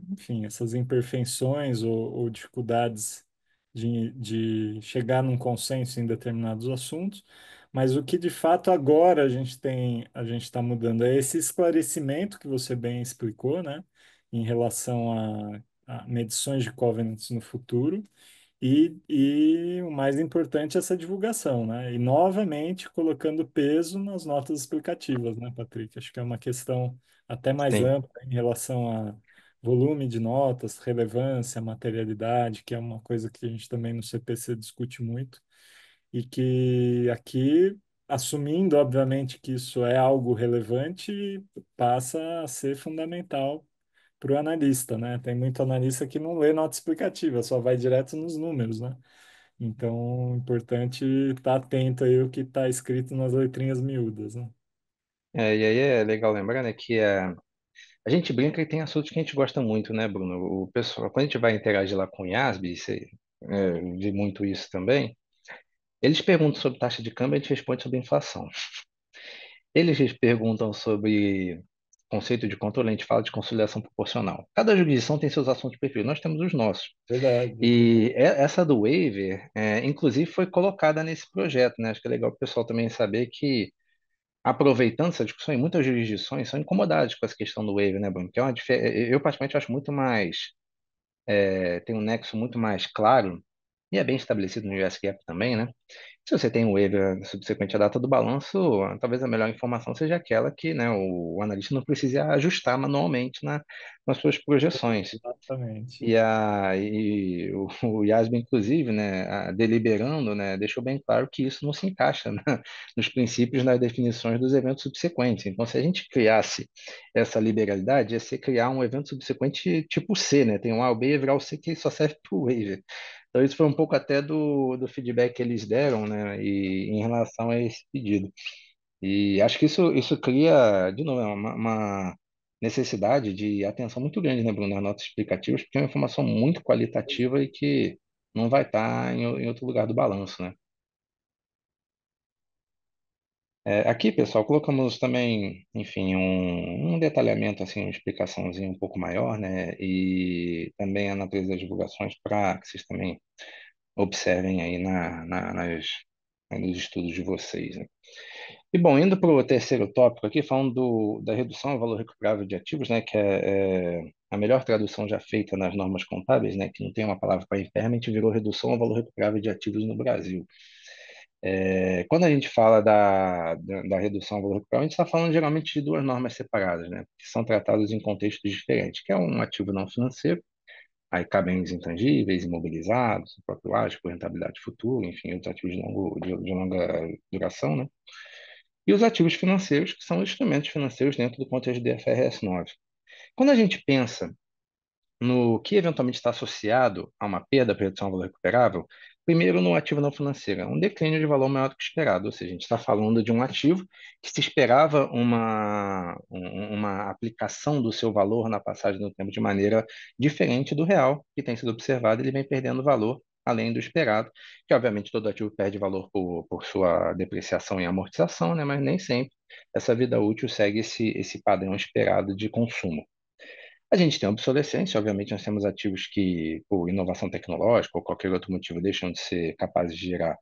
enfim, essas imperfeições ou dificuldades de chegar num consenso em determinados assuntos, mas o que de fato agora a gente está mudando é esse esclarecimento que você bem explicou, né, em relação a medições de covenants no futuro. E o mais importante é essa divulgação, né? E novamente colocando peso nas notas explicativas, né, Patrick? Acho que é uma questão até mais Sim. ampla em relação a volume de notas, relevância, materialidade, que é uma coisa que a gente também no CPC discute muito, e que aqui, assumindo, obviamente, que isso é algo relevante, passa a ser fundamental para o analista, né? Tem muito analista que não lê nota explicativa, só vai direto nos números, né? Então, é importante estar atento aí ao que está escrito nas letrinhas miúdas, né? E aí é legal lembrar, né, que a gente brinca e tem assuntos que a gente gosta muito, né, Bruno? O pessoal, quando a gente vai interagir lá com o IASB, você vê muito isso também, eles perguntam sobre taxa de câmbio, a gente responde sobre inflação. Eles perguntam sobre conceito de controle, a gente fala de conciliação proporcional. Cada jurisdição tem seus assuntos preferidos, nós temos os nossos. Verdade. E essa do waiver, inclusive, foi colocada nesse projeto, né? Acho que é legal o pessoal também saber que, aproveitando essa discussão, em muitas jurisdições são incomodadas com essa questão do waiver, né, Bruno? Que é eu, particularmente, acho muito mais, tem um nexo muito mais claro, e é bem estabelecido no US GAAP também, né? Se você tem um waiver subsequente à data do balanço, talvez a melhor informação seja aquela que, né, o analista não precise ajustar manualmente nas suas projeções. Exatamente. O Yasmin, inclusive, né, deliberando, né, deixou bem claro que isso não se encaixa, né, nos princípios, nas definições dos eventos subsequentes. Então, se a gente criasse essa liberalidade, ia ser criar um evento subsequente tipo C, né? Tem um A, o B, e virar o C que só serve para o waiver. Então, isso foi um pouco até do feedback que eles deram, né, e em relação a esse pedido. E acho que isso cria, de novo, uma necessidade de atenção muito grande, né, Bruno, nas notas explicativas, porque é uma informação muito qualitativa e que não vai estar em outro lugar do balanço, né? Aqui, pessoal, colocamos também, enfim, um detalhamento, assim, uma explicaçãozinha um pouco maior, né? E também a natureza das divulgações para que vocês também observem aí nos estudos de vocês, né? E, bom, indo para o terceiro tópico aqui, falando da redução ao valor recuperável de ativos, né? Que é a melhor tradução já feita nas normas contábeis, né? Que não tem uma palavra para impairment, virou redução ao valor recuperável de ativos no Brasil. Quando a gente fala da redução ao valor recuperável, a gente está falando geralmente de duas normas separadas, né? Que são tratadas em contextos diferentes, que é um ativo não financeiro, aí cabem os intangíveis, imobilizados, o próprio ágio, rentabilidade futura, enfim, outros ativos de longa duração, né? E os ativos financeiros, que são os instrumentos financeiros dentro do contexto do IFRS 9. Quando a gente pensa no que eventualmente está associado a uma perda, perdição de valor recuperável, primeiro no ativo não financeiro, é um declínio de valor maior do que esperado, ou seja, a gente está falando de um ativo que se esperava uma aplicação do seu valor na passagem do tempo de maneira diferente do real, que tem sido observado, ele vem perdendo valor além do esperado, que obviamente todo ativo perde valor por sua depreciação e amortização, né, mas nem sempre essa vida útil segue esse padrão esperado de consumo. A gente tem obsolescência, obviamente nós temos ativos que, por inovação tecnológica ou qualquer outro motivo, deixam de ser capazes de gerar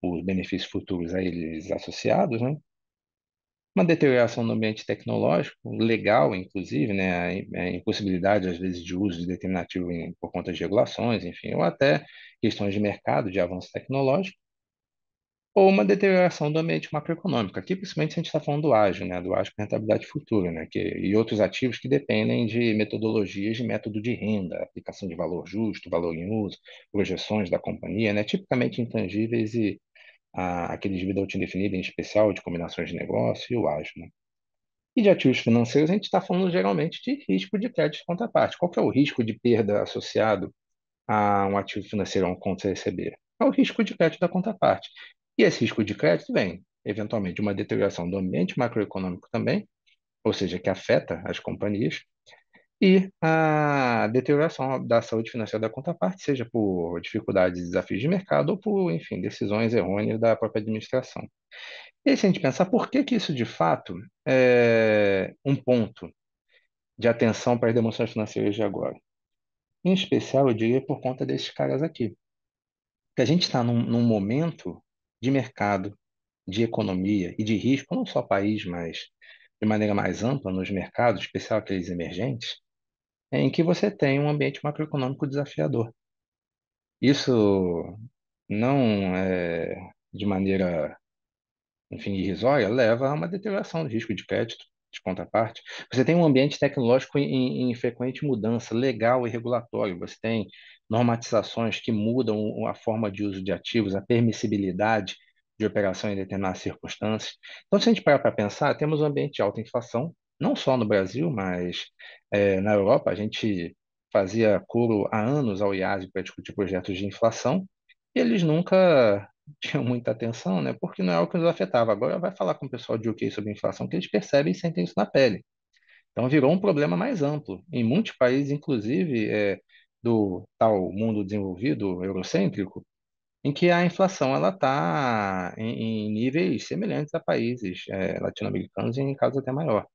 os benefícios futuros a eles associados, né? Uma deterioração no ambiente tecnológico, legal, inclusive, né? A impossibilidade, às vezes, de uso de determinado ativo por conta de regulações, enfim, ou até questões de mercado, de avanço tecnológico ou uma deterioração do ambiente macroeconômico. Aqui, principalmente, a gente está falando do ágio, né? Do ágio para rentabilidade futura, né? E outros ativos que dependem de metodologias de método de renda, aplicação de valor justo, valor em uso, projeções da companhia, né? Tipicamente intangíveis e aqueles de vida útil indefinida, em especial de combinações de negócio e o ágio, né? E de ativos financeiros, a gente está falando geralmente de risco de crédito de contraparte. Qual que é o risco de perda associado a um ativo financeiro, a um conto a receber? É o risco de crédito da contraparte. E esse risco de crédito vem, eventualmente, de uma deterioração do ambiente macroeconômico também, ou seja, que afeta as companhias, e a deterioração da saúde financeira da contraparte, seja por dificuldades e desafios de mercado ou por, enfim, decisões errôneas da própria administração. E aí, se a gente pensar por que que isso, de fato, é um ponto de atenção para as demonstrações financeiras de agora? Em especial, eu diria por conta desses caras aqui. Que a gente está num momento de mercado, de economia e de risco, não só país, mas de maneira mais ampla nos mercados, em especial aqueles emergentes, em que você tem um ambiente macroeconômico desafiador. Isso não é de maneira, enfim, irrisória, leva a uma deterioração do risco de crédito de contraparte. Você tem um ambiente tecnológico em frequente mudança, legal e regulatório. Você tem normatizações que mudam a forma de uso de ativos, a permissibilidade de operação em determinadas circunstâncias. Então, se a gente parar para pensar, temos um ambiente de alta inflação, não só no Brasil, mas na Europa. A gente fazia coro há anos ao IASB para discutir projetos de inflação, e eles nunca tinham muita atenção, né? Porque não é algo que nos afetava. Agora vai falar com o pessoal de UK sobre inflação, que eles percebem e sentem isso na pele. Então virou um problema mais amplo. Em muitos países, inclusive, do tal mundo desenvolvido, eurocêntrico, em que a inflação ela está em níveis semelhantes a países latino-americanos e em casos até maior.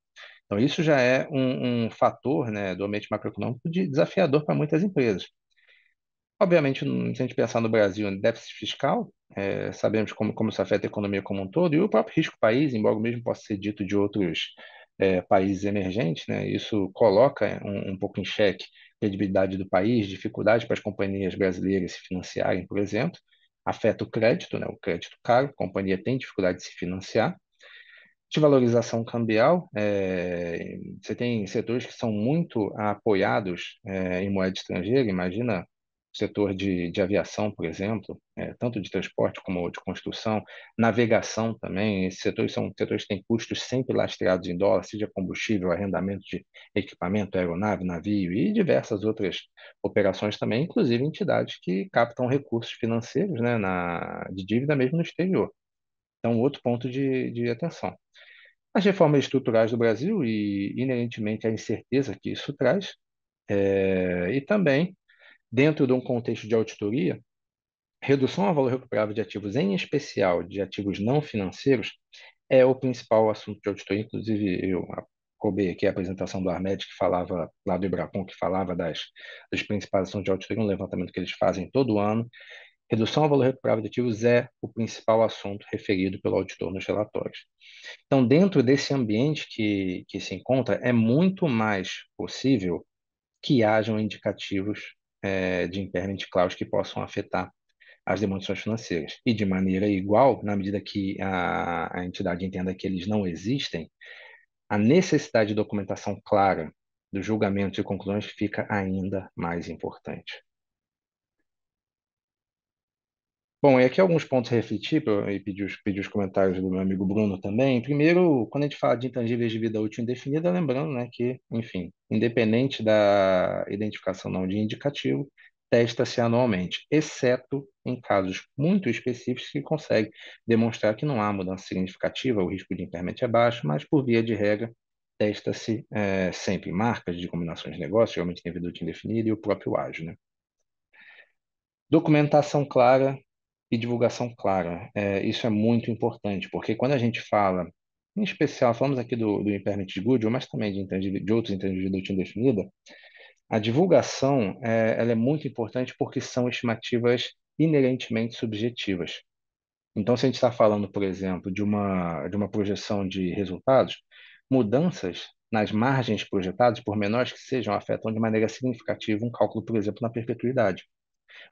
Então isso já é um fator, né, do ambiente macroeconômico desafiador para muitas empresas. Obviamente, se a gente pensar no Brasil, em déficit fiscal, sabemos como isso afeta a economia como um todo, e o próprio risco país, embora o mesmo possa ser dito de outros países emergentes, né, isso coloca um pouco em xeque a credibilidade do país, dificuldade para as companhias brasileiras se financiarem, por exemplo, afeta o crédito, né, o crédito caro, a companhia tem dificuldade de se financiar. De valorização cambial, você tem setores que são muito apoiados em moeda estrangeira, imagina setor de aviação, por exemplo, tanto de transporte como de construção, navegação também. Esses setores são setores que têm custos sempre lastreados em dólar, seja combustível, arrendamento de equipamento, aeronave, navio e diversas outras operações também, inclusive entidades que captam recursos financeiros, né, de dívida mesmo no exterior. Então, outro ponto de atenção. As reformas estruturais do Brasil e, inerentemente, a incerteza que isso traz, e também, dentro de um contexto de auditoria, redução ao valor recuperável de ativos, em especial de ativos não financeiros, é o principal assunto de auditoria. Inclusive, eu roubei aqui a apresentação do Armed, que falava, lá do Ibracon, que falava dos principais assuntos de auditoria, um levantamento que eles fazem todo ano. Redução ao valor recuperável de ativos é o principal assunto referido pelo auditor nos relatórios. Então, dentro desse ambiente que se encontra, é muito mais possível que hajam indicativos de impairment clause que possam afetar as demonstrações financeiras. E de maneira igual, na medida que a entidade entenda que eles não existem, a necessidade de documentação clara dos julgamentos e conclusões fica ainda mais importante. Bom, e aqui alguns pontos a refletir e pedir os comentários do meu amigo Bruno também. Primeiro, quando a gente fala de intangíveis de vida útil indefinida, lembrando, né, que, enfim, independente da identificação não de indicativo, testa-se anualmente, exceto em casos muito específicos que consegue demonstrar que não há mudança significativa, o risco de impairment é baixo, mas, por via de regra, testa-se sempre marcas de combinações de negócios, geralmente tem vida útil indefinida, e o próprio ágio, né? Documentação clara e divulgação clara. Isso é muito importante, porque quando a gente fala, em especial, falamos aqui do impairment de goodwill, mas também de outros intangíveis de indefinida, a divulgação ela é muito importante porque são estimativas inerentemente subjetivas. Então, se a gente está falando, por exemplo, de uma projeção de resultados, mudanças nas margens projetadas, por menores que sejam, afetam de maneira significativa um cálculo, por exemplo, na perpetuidade.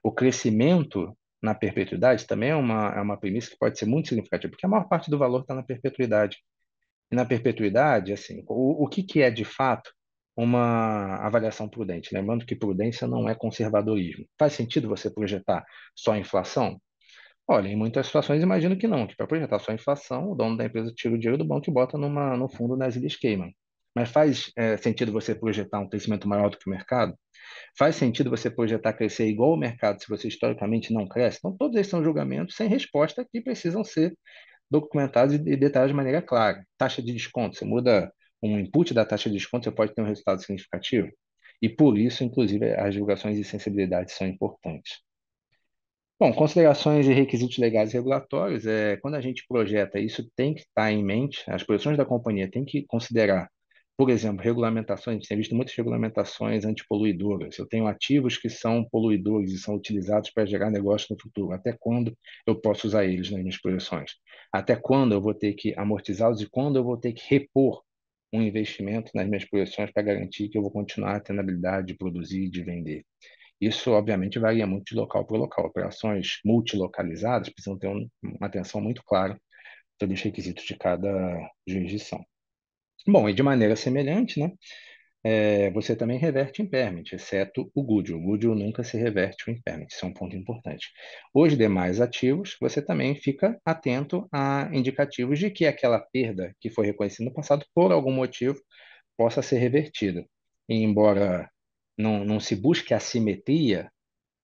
O crescimento na perpetuidade também é uma premissa que pode ser muito significativa, porque a maior parte do valor está na perpetuidade. E na perpetuidade, assim, o que é de fato uma avaliação prudente? Lembrando que prudência não é conservadorismo. Faz sentido você projetar só a inflação? Olha, em muitas situações imagino que não, que para projetar só a inflação, o dono da empresa tira o dinheiro do banco e bota no fundo nas Ilhas Cayman. Mas faz sentido você projetar um crescimento maior do que o mercado? Faz sentido você projetar crescer igual o mercado se você historicamente não cresce? Então, todos esses são julgamentos sem resposta que precisam ser documentados e detalhados de maneira clara. Taxa de desconto, você muda um input da taxa de desconto, você pode ter um resultado significativo. E por isso, inclusive, as divulgações de sensibilidade são importantes. Bom, considerações e requisitos legais e regulatórios, quando a gente projeta isso, tem que estar em mente, as posições da companhia têm que considerar, por exemplo, regulamentações, a gente tem visto muitas regulamentações antipoluidoras. Eu tenho ativos que são poluidores e são utilizados para gerar negócio no futuro. Até quando eu posso usar eles nas minhas projeções? Até quando eu vou ter que amortizá-los e quando eu vou ter que repor um investimento nas minhas projeções para garantir que eu vou continuar tendo a habilidade de produzir e de vender? Isso, obviamente, varia muito de local para local. Operações multilocalizadas precisam ter uma atenção muito clara sobre os requisitos de cada jurisdição. Bom, e de maneira semelhante, né, você também reverte impairment, exceto o goodwill. O goodwill nunca se reverte o impairment, isso é um ponto importante. Os demais ativos, você também fica atento a indicativos de que aquela perda que foi reconhecida no passado, por algum motivo, possa ser revertida. E embora não se busque a simetria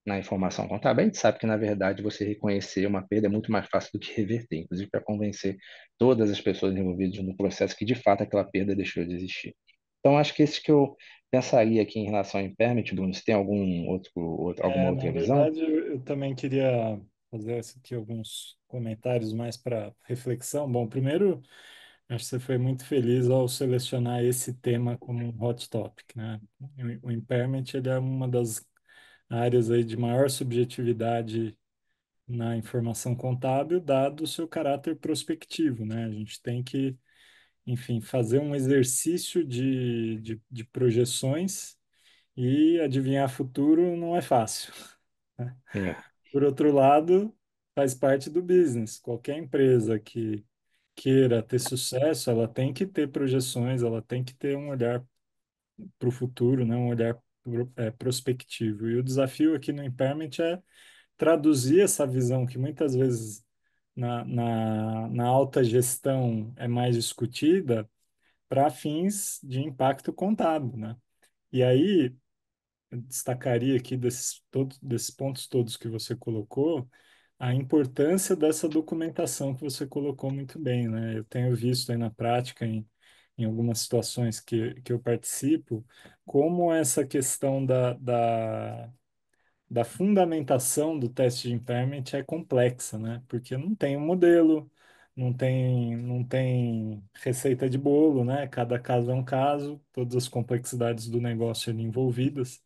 na informação contábil, a gente sabe que, na verdade, você reconhecer uma perda é muito mais fácil do que reverter, inclusive para convencer todas as pessoas envolvidas no processo que, de fato, aquela perda deixou de existir. Então, acho que esse que eu pensaria aqui em relação ao impairment, Bruno. Se tem alguma Na outra visão? verdade, eu também queria fazer aqui alguns comentários mais para reflexão. Bom, primeiro, acho que você foi muito feliz ao selecionar esse tema como um hot topic, né? O impairment, ele é uma das áreas aí de maior subjetividade na informação contábil, dado o seu caráter prospectivo, né? A gente tem que, enfim, fazer um exercício de projeções e adivinhar futuro não é fácil. É, Por outro lado, faz parte do business. Qualquer empresa que queira ter sucesso, ela tem que ter projeções, ela tem que ter um olhar para o futuro, né? Um olhar prospectivo. E o desafio aqui no impairment é traduzir essa visão que muitas vezes na alta gestão é mais discutida para fins de impacto contábil, né? E aí, eu destacaria aqui desses pontos todos que você colocou, a importância dessa documentação que você colocou muito bem, né? Eu tenho visto aí na prática, em algumas situações que eu participo, como essa questão da fundamentação do teste de impairment é complexa, né? Porque não tem um modelo, não tem receita de bolo, né? Cada caso é um caso, todas as complexidades do negócio ali envolvidas.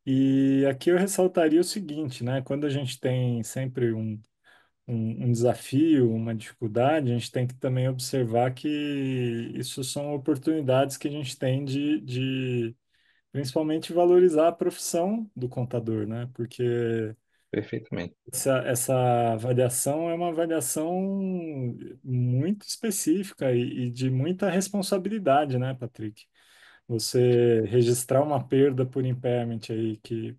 E aqui eu ressaltaria o seguinte, né? Quando a gente tem sempre um desafio, uma dificuldade, a gente tem que também observar que isso são oportunidades que a gente tem de principalmente valorizar a profissão do contador, né? Porque Perfeitamente. essa avaliação é uma avaliação muito específica e de muita responsabilidade, né, Patrick? Você registrar uma perda por impairment aí que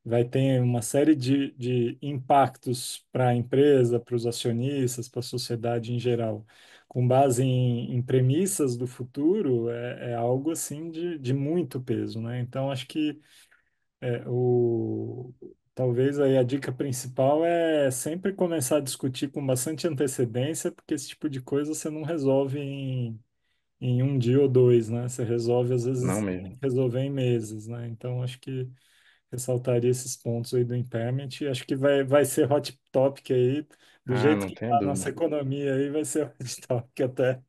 vai ter uma série de impactos para a empresa, para os acionistas, para a sociedade em geral, com base em premissas do futuro, é algo assim de muito peso, né? Então, acho que talvez aí a dica principal é sempre começar a discutir com bastante antecedência, porque esse tipo de coisa você não resolve em um dia ou dois, né? Você resolve, às Não vezes, tem mesmo. que resolver em meses, né? Então, acho que ressaltaria esses pontos aí do impairment. E acho que vai ser hot topic aí, do Ah, jeito não que tenho está a nossa dúvida. economia aí, vai ser hot topic até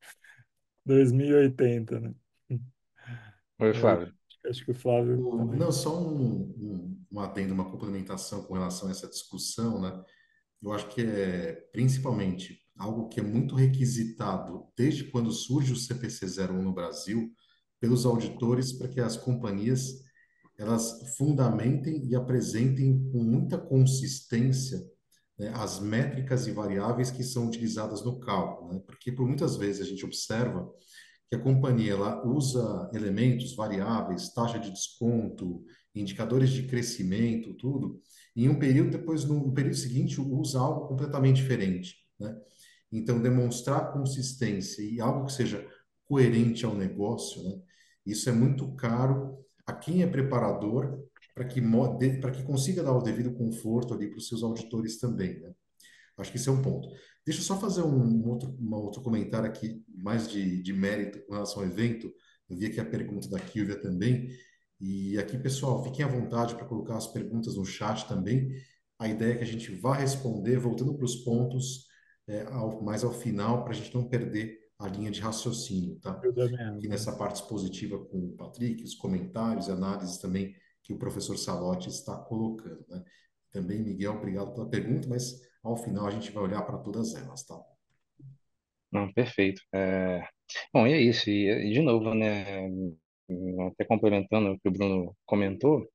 2080, né? Oi, É, Flávio. acho que o Flávio Não, também. só um adendo, uma complementação com relação a essa discussão, né? Eu acho que é principalmente algo que é muito requisitado desde quando surge o CPC 01 no Brasil pelos auditores para que as companhias elas fundamentem e apresentem com muita consistência, né, as métricas e variáveis que são utilizadas no cálculo, né? Porque por muitas vezes a gente observa que a companhia ela usa elementos variáveis, taxa de desconto, indicadores de crescimento, tudo, e em um período depois no período seguinte usa algo completamente diferente, né? Então demonstrar consistência e algo que seja coerente ao negócio, né? Isso é muito caro a quem é preparador para que consiga dar o devido conforto ali para os seus auditores também, né? Acho que esse é um ponto. Deixa eu só fazer um outro comentário aqui, mais de mérito com relação ao evento. Eu vi aqui a pergunta da Kilvia também. E aqui, pessoal, fiquem à vontade para colocar as perguntas no chat também. A ideia é que a gente vá responder, voltando para os pontos, mais ao final, para a gente não perder a linha de raciocínio, tá? Ajuda mesmo, Aqui né? nessa parte expositiva com o Patrick, os comentários e análises também que o professor Salotti está colocando, né? Também, Miguel, obrigado pela pergunta, mas ao final a gente vai olhar para todas elas, tá? Não, perfeito. Bom, e é isso. E de novo, né? Até complementando o que o Bruno comentou,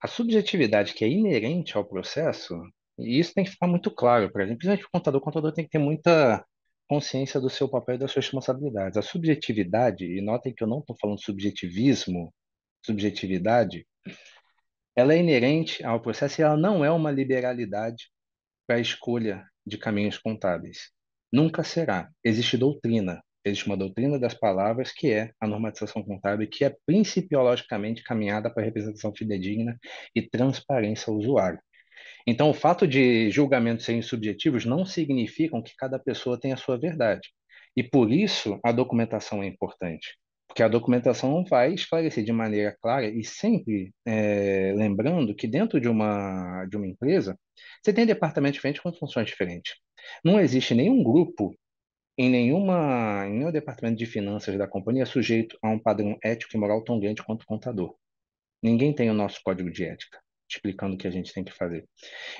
a subjetividade que é inerente ao processo, e isso tem que ficar muito claro para a gente, principalmente o contador tem que ter muita consciência do seu papel e das suas responsabilidades. A subjetividade, e notem que eu não estou falando subjetivismo, subjetividade, ela é inerente ao processo e ela não é uma liberalidade para a escolha de caminhos contábeis. Nunca será. Existe doutrina. Existe uma doutrina das palavras que é a normatização contábil, que é principiologicamente caminhada para a representação fidedigna e transparência ao usuário. Então, o fato de julgamentos serem subjetivos não significam que cada pessoa tem a sua verdade. E por isso a documentação é importante. Porque a documentação vai esclarecer de maneira clara e sempre lembrando que dentro de uma empresa você tem departamentos diferentes com funções diferentes. Não existe nenhum grupo em nenhum departamento de finanças da companhia sujeito a um padrão ético e moral tão grande quanto o contador. Ninguém tem o nosso código de ética explicando o que a gente tem que fazer.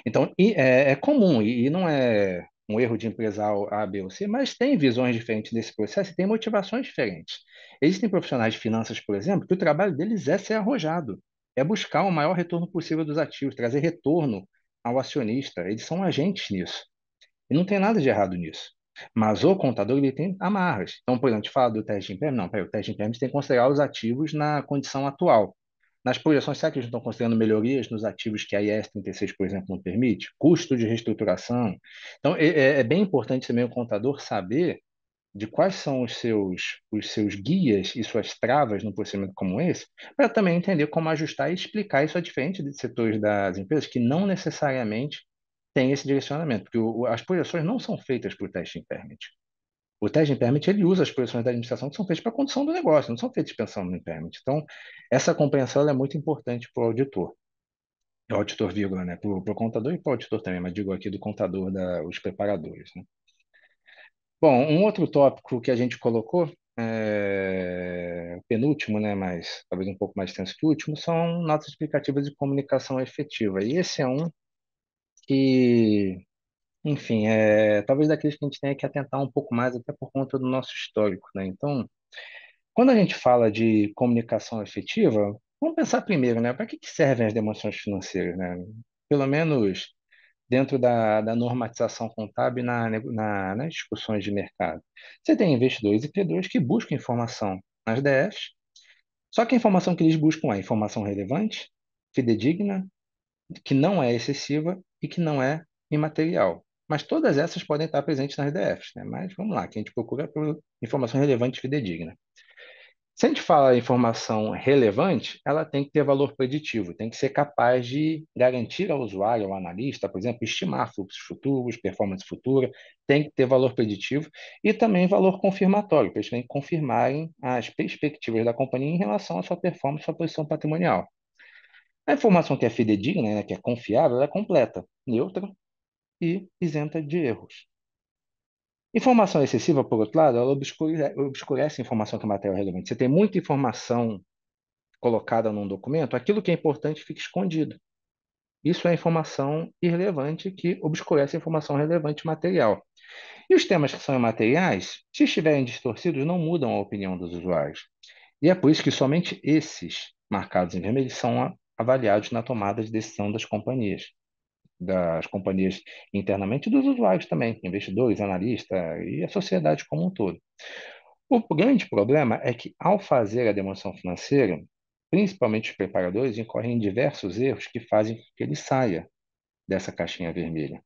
Então, é comum, e não é um erro de empresa A, B ou C, mas tem visões diferentes desse processo e tem motivações diferentes. Existem profissionais de finanças, por exemplo, que o trabalho deles é ser arrojado, é buscar o maior retorno possível dos ativos, trazer retorno ao acionista. Eles são agentes nisso. E não tem nada de errado nisso. Mas o contador ele tem amarras. Então, por exemplo, a gente fala do teste de impairment. Não, peraí, o teste de impairment tem que considerar os ativos na condição atual. Nas projeções, será que eles não estão considerando melhorias nos ativos que a IES 36, por exemplo, não permite? Custo de reestruturação. Então, é bem importante também o contador saber de quais são os seus guias e suas travas no procedimento como esse, para também entender como ajustar e explicar isso a diferentes de setores das empresas que não necessariamente têm esse direcionamento, porque as projeções não são feitas por teste impairment. O teste impairment ele usa as projeções da administração que são feitas para a condução do negócio, não são feitas pensando no impairment. Então, essa compreensão ela é muito importante para o auditor. O auditor, vírgula, né? Para o contador e para o auditor também, mas digo aqui do contador, os preparadores, né? Bom, um outro tópico que a gente colocou, o penúltimo, né, mas talvez um pouco mais extenso que o último, são notas explicativas de comunicação efetiva. E esse é um que, enfim, talvez daqueles que a gente tenha que atentar um pouco mais, até por conta do nosso histórico, né? Então, quando a gente fala de comunicação efetiva, vamos pensar primeiro, né, para que servem as demonstrações financeiras, né? Pelo menos dentro da normatização contábil nas discussões de mercado. Você tem investidores e credores que buscam informação nas DFs, só que a informação que eles buscam é informação relevante, fidedigna, que não é excessiva e que não é imaterial. Mas todas essas podem estar presentes nas DFs, né? Mas vamos lá, que a gente procura por informação relevante e fidedigna. Se a gente fala informação relevante, ela tem que ter valor preditivo, tem que ser capaz de garantir ao usuário, ao analista, por exemplo, estimar fluxos futuros, performance futura, tem que ter valor preditivo e também valor confirmatório, para eles têm que confirmarem as perspectivas da companhia em relação à sua performance, sua posição patrimonial. A informação que é fidedigna, né, que é confiável, ela é completa, neutra e isenta de erros. Informação excessiva, por outro lado, ela obscurece a informação que é material relevante. Você tem muita informação colocada num documento, aquilo que é importante fica escondido. Isso é informação irrelevante que obscurece a informação relevante material. E os temas que são imateriais, se estiverem distorcidos, não mudam a opinião dos usuários. E é por isso que somente esses marcados em vermelho são avaliados na tomada de decisão das companhias internamente e dos usuários também, investidores, analistas e a sociedade como um todo. O grande problema é que, ao fazer a demonstração financeira, principalmente os preparadores incorrem em diversos erros que fazem com que ele saia dessa caixinha vermelha.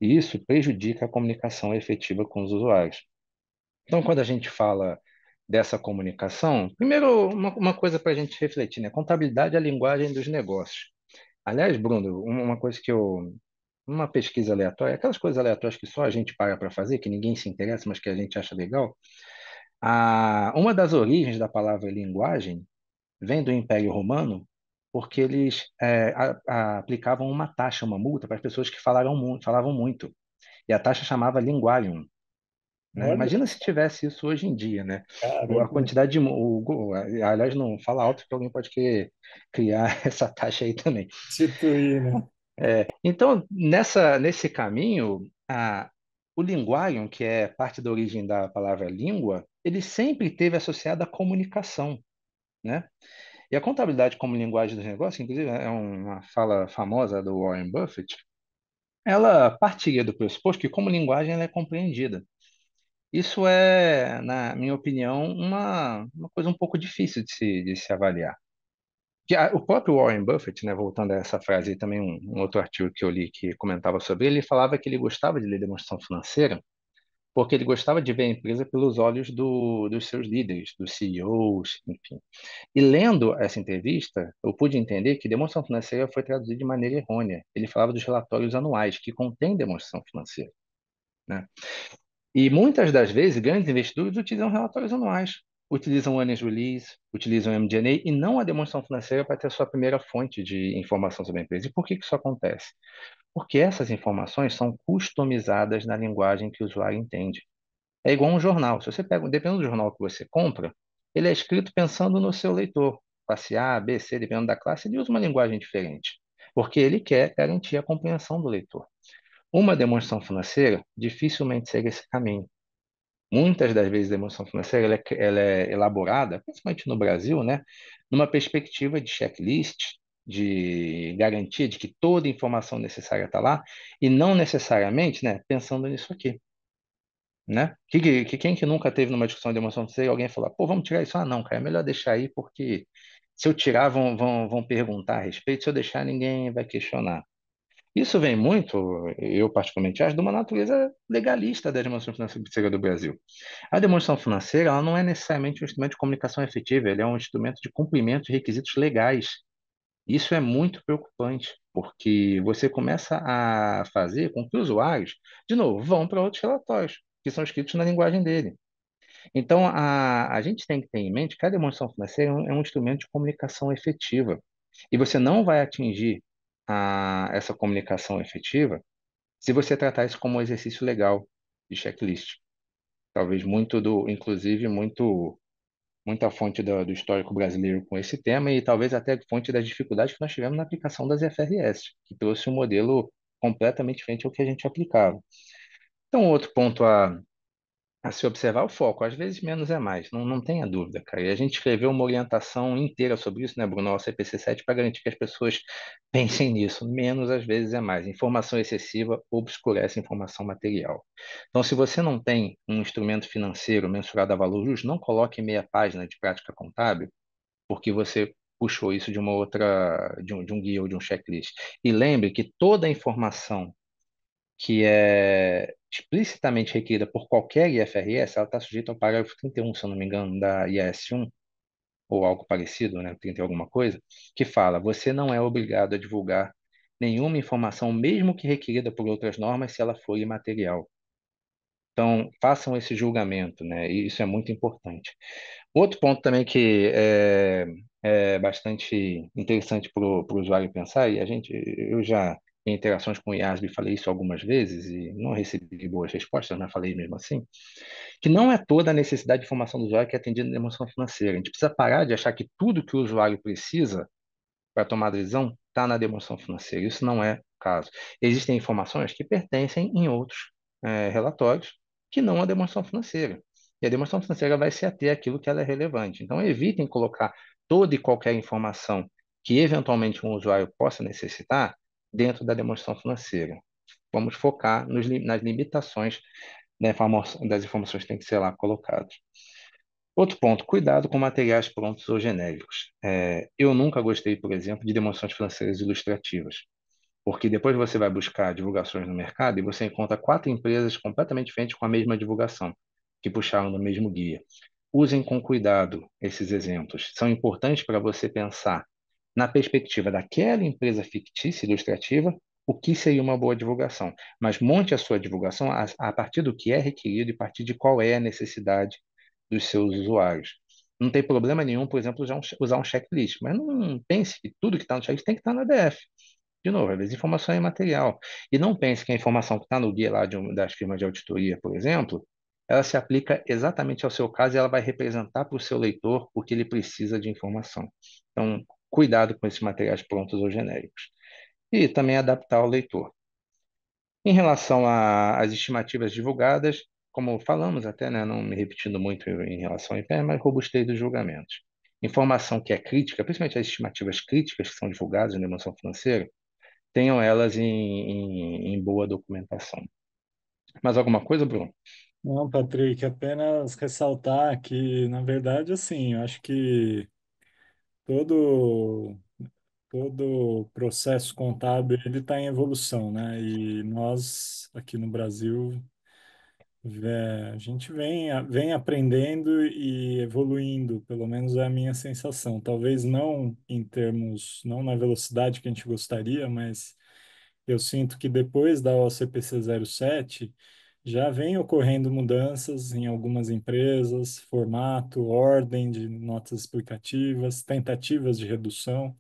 E isso prejudica a comunicação efetiva com os usuários. Então, quando a gente fala dessa comunicação, primeiro, uma coisa para a gente refletir, né? Contabilidade é a linguagem dos negócios. Aliás, Bruno, uma coisa que uma pesquisa aleatória, aquelas coisas aleatórias que só a gente para fazer, que ninguém se interessa, mas que a gente acha legal. Uma das origens da palavra linguagem vem do Império Romano, porque eles aplicavam uma taxa, uma multa para as pessoas que falavam muito. E a taxa chamava linguarium, né? Olha Imagina se só, tivesse isso hoje em dia, né? A caramba, quantidade aliás, não fala alto que alguém pode querer criar essa taxa aí também. instituir, né? Então, nesse caminho, o linguarium, que é parte da origem da palavra língua, ele sempre esteve associado à comunicação, né? E a contabilidade como linguagem dos negócios, inclusive, é uma fala famosa do Warren Buffett, ela partilha do pressuposto que como linguagem ela é compreendida. Isso é, na minha opinião, uma coisa um pouco difícil de se avaliar. O próprio Warren Buffett, né, voltando a essa frase, e também um outro artigo que eu li que comentava sobre ele, ele falava que ele gostava de ler demonstração financeira porque ele gostava de ver a empresa pelos olhos dos seus líderes, dos CEOs, enfim. E lendo essa entrevista, eu pude entender que demonstração financeira foi traduzida de maneira errônea. Ele falava dos relatórios anuais, que contém demonstração financeira, né? E muitas das vezes, grandes investidores utilizam relatórios anuais, utilizam o earnings release, utilizam o MD&A e não a demonstração financeira para ter a sua primeira fonte de informação sobre a empresa. E por que isso acontece? Porque essas informações são customizadas na linguagem que o usuário entende. É igual um jornal. Se você pega, dependendo do jornal que você compra, ele é escrito pensando no seu leitor. Classe A, B, C, dependendo da classe, ele usa uma linguagem diferente, porque ele quer garantir a compreensão do leitor. Uma demonstração financeira dificilmente segue esse caminho. Muitas das vezes a demonstração financeira ela é elaborada, principalmente no Brasil, né, numa perspectiva de checklist, de garantia de que toda informação necessária está lá, e não necessariamente, né, pensando nisso aqui, né? Quem que nunca teve numa discussão de demonstração financeira e alguém falar, pô, vamos tirar isso? Ah, não, cara, é melhor deixar aí porque Se eu tirar, vão perguntar a respeito. Se eu deixar, ninguém vai questionar. Isso vem muito, eu particularmente acho, de uma natureza legalista da demonstração financeira do Brasil. A demonstração financeira, ela não é necessariamente um instrumento de comunicação efetiva, ele é um instrumento de cumprimento de requisitos legais. Isso é muito preocupante, porque você começa a fazer com que os usuários, de novo, vão para outros relatórios, que são escritos na linguagem dele. Então, a gente tem que ter em mente que a demonstração financeira é um instrumento de comunicação efetiva. E você não vai atingir essa comunicação efetiva se você tratar isso como um exercício legal de checklist. Talvez inclusive, muita fonte do histórico brasileiro com esse tema e talvez até fonte das dificuldades que nós tivemos na aplicação das IFRS, que trouxe um modelo completamente diferente ao que a gente aplicava. Então, outro ponto a se observar o foco. Às vezes menos é mais, não tenha dúvida, cara. E a gente escreveu uma orientação inteira sobre isso, né, Bruno, ao CPC 7, para garantir que as pessoas pensem nisso. Menos às vezes é mais. Informação excessiva obscurece informação material. Então, se você não tem um instrumento financeiro mensurado a valor justo, não coloque meia página de prática contábil, porque você puxou isso de uma outra, de um guia ou de um checklist. E lembre que toda a informação que é explicitamente requerida por qualquer IFRS, ela está sujeita ao parágrafo 31, se eu não me engano, da IAS 1, ou algo parecido, né, 30 e alguma coisa, que fala: você não é obrigado a divulgar nenhuma informação, mesmo que requerida por outras normas, se ela for imaterial. Então, façam esse julgamento, né? E isso é muito importante. Outro ponto também que é bastante interessante para o usuário pensar, e eu já em interações com o IASB falei isso algumas vezes e não recebi boas respostas, mas falei mesmo assim, que não é toda a necessidade de informação do usuário que é atendida na demonstração financeira. A gente precisa parar de achar que tudo que o usuário precisa para tomar decisão está na demonstração financeira. Isso não é o caso. Existem informações que pertencem em outros relatórios que não a demonstração financeira. E a demonstração financeira vai se ater àquilo que ela é relevante. Então, evitem colocar toda e qualquer informação que eventualmente um usuário possa necessitar dentro da demonstração financeira. Vamos focar nas limitações das informações que têm que ser lá colocadas. Outro ponto, cuidado com materiais prontos ou genéricos. Eu nunca gostei, por exemplo, de demonstrações financeiras ilustrativas, porque depois você vai buscar divulgações no mercado e você encontra quatro empresas completamente diferentes com a mesma divulgação, que puxaram do mesmo guia. Usem com cuidado esses exemplos. São importantes para você pensar na perspectiva daquela empresa fictícia ilustrativa, o que seria uma boa divulgação. Mas monte a sua divulgação a partir do que é requerido e a partir de qual é a necessidade dos seus usuários. Não tem problema nenhum, por exemplo, usar um checklist, mas não pense que tudo que está no checklist tem que estar na DF. De novo, às vezes informação é material. E não pense que a informação que está no guia lá das firmas de auditoria, por exemplo, ela se aplica exatamente ao seu caso e ela vai representar para o seu leitor o que ele precisa de informação. Então, cuidado com esses materiais prontos ou genéricos. E também adaptar ao leitor. Em relação às estimativas divulgadas, como falamos até, né, não me repetindo muito em relação ao IPR, mas robustez dos julgamentos. Informação que é crítica, principalmente as estimativas críticas que são divulgadas na emoção financeira, tenham elas em boa documentação. Mais alguma coisa, Bruno? Não, Patrick, apenas ressaltar que, na verdade, assim, eu acho que todo todo processo contábil ele está em evolução, né? E nós aqui no Brasil a gente vem aprendendo e evoluindo, pelo menos é a minha sensação. Talvez não em termos, não na velocidade que a gente gostaria, mas eu sinto que depois da OCPC 07 já vem ocorrendo mudanças em algumas empresas, formato, ordem de notas explicativas, tentativas de redução.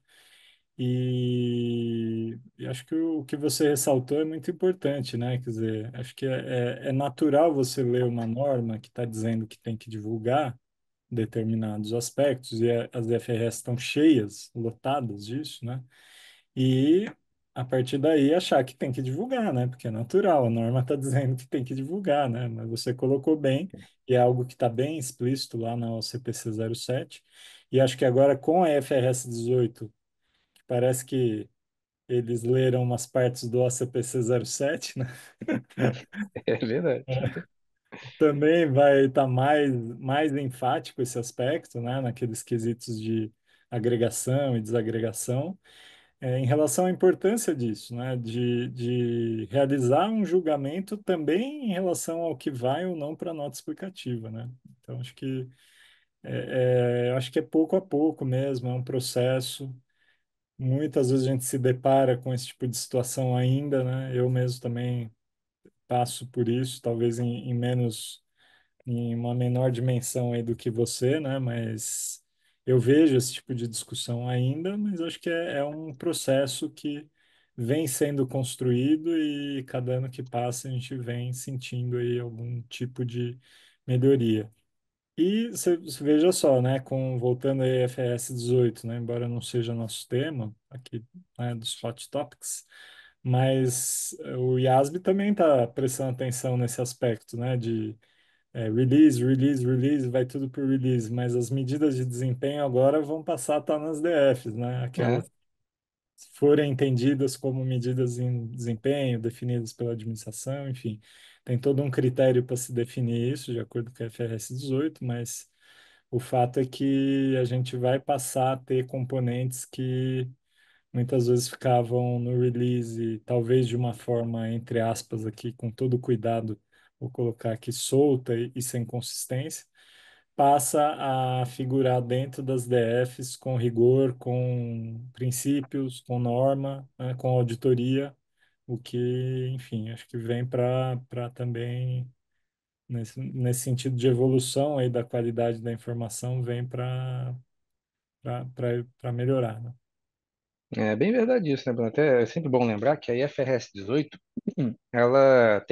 E acho que o que você ressaltou é muito importante, né? Quer dizer, acho que é natural você ler uma norma que está dizendo que tem que divulgar determinados aspectos, e as FRS estão cheias, lotadas disso, né? E a partir daí achar que tem que divulgar, né? Porque é natural, a norma está dizendo que tem que divulgar, né? Mas você colocou bem, e é algo que está bem explícito lá na OCPC 07. E acho que agora com a FRS 18 parece que eles leram umas partes do OCPC 07, né? É verdade. Também vai estar mais enfático esse aspecto, né? Naqueles quesitos de agregação e desagregação, em relação à importância disso, né? De realizar um julgamento também em relação ao que vai ou não para a nota explicativa, né? Então, acho que é pouco a pouco mesmo, é um processo. Muitas vezes a gente se depara com esse tipo de situação ainda, né? Eu mesmo também passo por isso, talvez em uma menor dimensão aí do que você, né? Mas eu vejo esse tipo de discussão ainda, mas acho que é um processo que vem sendo construído e cada ano que passa a gente vem sentindo aí algum tipo de melhoria. E você veja só, né, voltando aí a FS 18, né, embora não seja nosso tema aqui, né, dos Hot Topics, mas o IASB também está prestando atenção nesse aspecto, né, de release, release, release, vai tudo para release, mas as medidas de desempenho agora vão passar a estar nas DFs, né, É, aquelas forem entendidas como medidas em desempenho, definidas pela administração, enfim, tem todo um critério para se definir isso, de acordo com a FRS 18, mas o fato é que a gente vai passar a ter componentes que muitas vezes ficavam no release, talvez de uma forma, entre aspas, aqui, com todo cuidado, vou colocar aqui solta e sem consistência, passa a figurar dentro das DFs com rigor, com princípios, com norma, né, com auditoria, o que, enfim, acho que vem para também, nesse sentido de evolução aí da qualidade da informação, vem para melhorar, né? é bem verdade isso, né, Bruno? Até é sempre bom lembrar que a IFRS 18, ela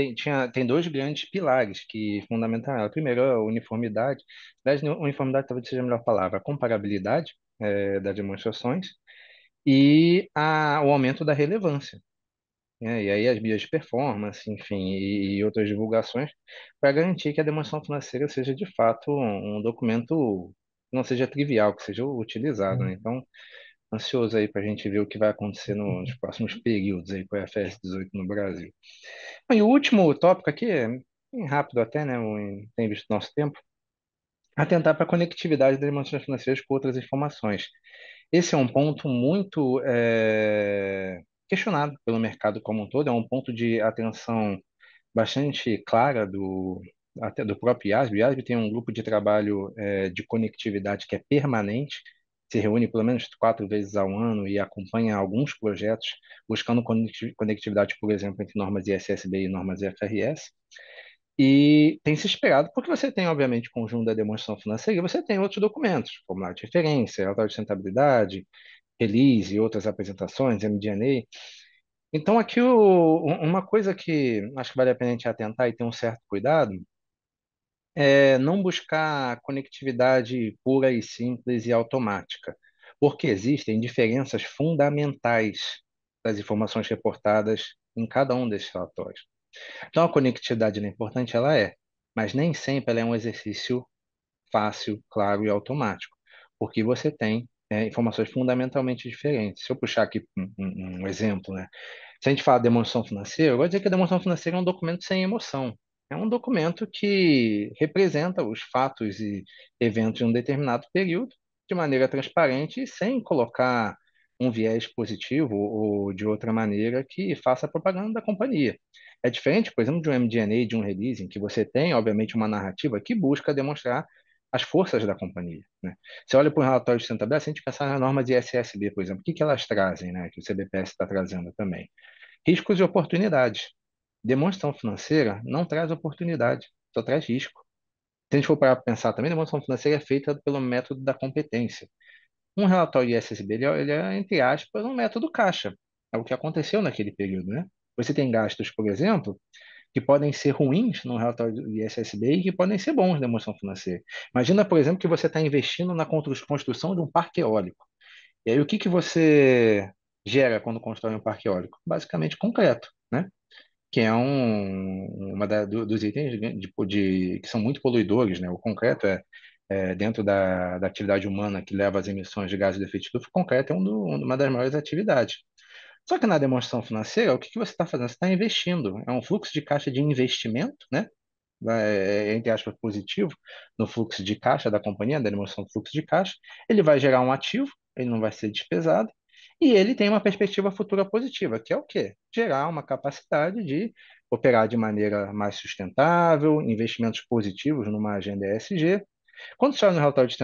tem dois grandes pilares que fundamentaram ela. Primeiro, a uniformidade. Aliás, uniformidade talvez seja a melhor palavra. A comparabilidade, das demonstrações e o aumento da relevância, né? E aí as bias de performance, enfim, e outras divulgações para garantir que a demonstração financeira seja de fato um documento que não seja trivial, que seja utilizado, né? Então, ansioso aí para a gente ver o que vai acontecer nos próximos períodos aí com a FS 18 no Brasil. E o último tópico aqui, é bem rápido até, né? Tem visto nosso tempo, atentar para a conectividade das demonstrações financeiras com outras informações. Esse é um ponto muito questionado pelo mercado como um todo, é um ponto de atenção bastante clara até do próprio IASB. O IASB tem um grupo de trabalho de conectividade que é permanente, se reúne pelo menos 4 vezes ao ano e acompanha alguns projetos buscando conectividade, por exemplo, entre normas ISSB e normas IFRS. E tem se esperado, porque você tem, obviamente, o conjunto da demonstração financeira, e você tem outros documentos, formulário de referência, relatório de sustentabilidade, release e outras apresentações, MD&A. Então, aqui uma coisa que acho que vale a pena a gente atentar e ter um certo cuidado é não buscar conectividade pura e simples e automática, porque existem diferenças fundamentais das informações reportadas em cada um desses relatórios. Então, a conectividade é importante, ela é, mas nem sempre ela é um exercício fácil, claro e automático, porque você tem informações fundamentalmente diferentes. Se eu puxar aqui um exemplo, né? Se a gente fala de demonstração financeira, eu vou dizer que a demonstração financeira é um documento sem emoção. É um documento que representa os fatos e eventos de um determinado período de maneira transparente e sem colocar um viés positivo ou de outra maneira que faça propaganda da companhia. É diferente, por exemplo, de um MD&A, de um release, em que você tem, obviamente, uma narrativa que busca demonstrar as forças da companhia, né? Você olha para um relatório de sustentabilidade, se a gente pensar nas normas de SSB, por exemplo, o que que elas trazem, né, que o CBPS está trazendo também? Riscos e oportunidades. Demonstração financeira não traz oportunidade, só traz risco. Se a gente for para pensar também, demonstração financeira é feita pelo método da competência. Um relatório ISSB, ele é, entre aspas, um método caixa. É o que aconteceu naquele período, né? Você tem gastos, por exemplo, que podem ser ruins no relatório do ISSB e que podem ser bons na demonstração financeira. Imagina, por exemplo, que você está investindo na construção de um parque eólico. E aí, o que que você gera quando constrói um parque eólico? Basicamente concreto, né? Que é dos itens que são muito poluidores, né? O concreto é dentro da atividade humana que leva às emissões de gases de efeito estufa, o concreto é uma das maiores atividades. Só que na demonstração financeira, o que que você está fazendo? Você está investindo. É um fluxo de caixa de investimento, né? Entre aspas, positivo no fluxo de caixa da companhia, da demonstração do fluxo de caixa. Ele vai gerar um ativo, ele não vai ser despesado, e ele tem uma perspectiva futura positiva, que é o quê? Gerar uma capacidade de operar de maneira mais sustentável, investimentos positivos numa agenda ESG. Quando você olha no relatório de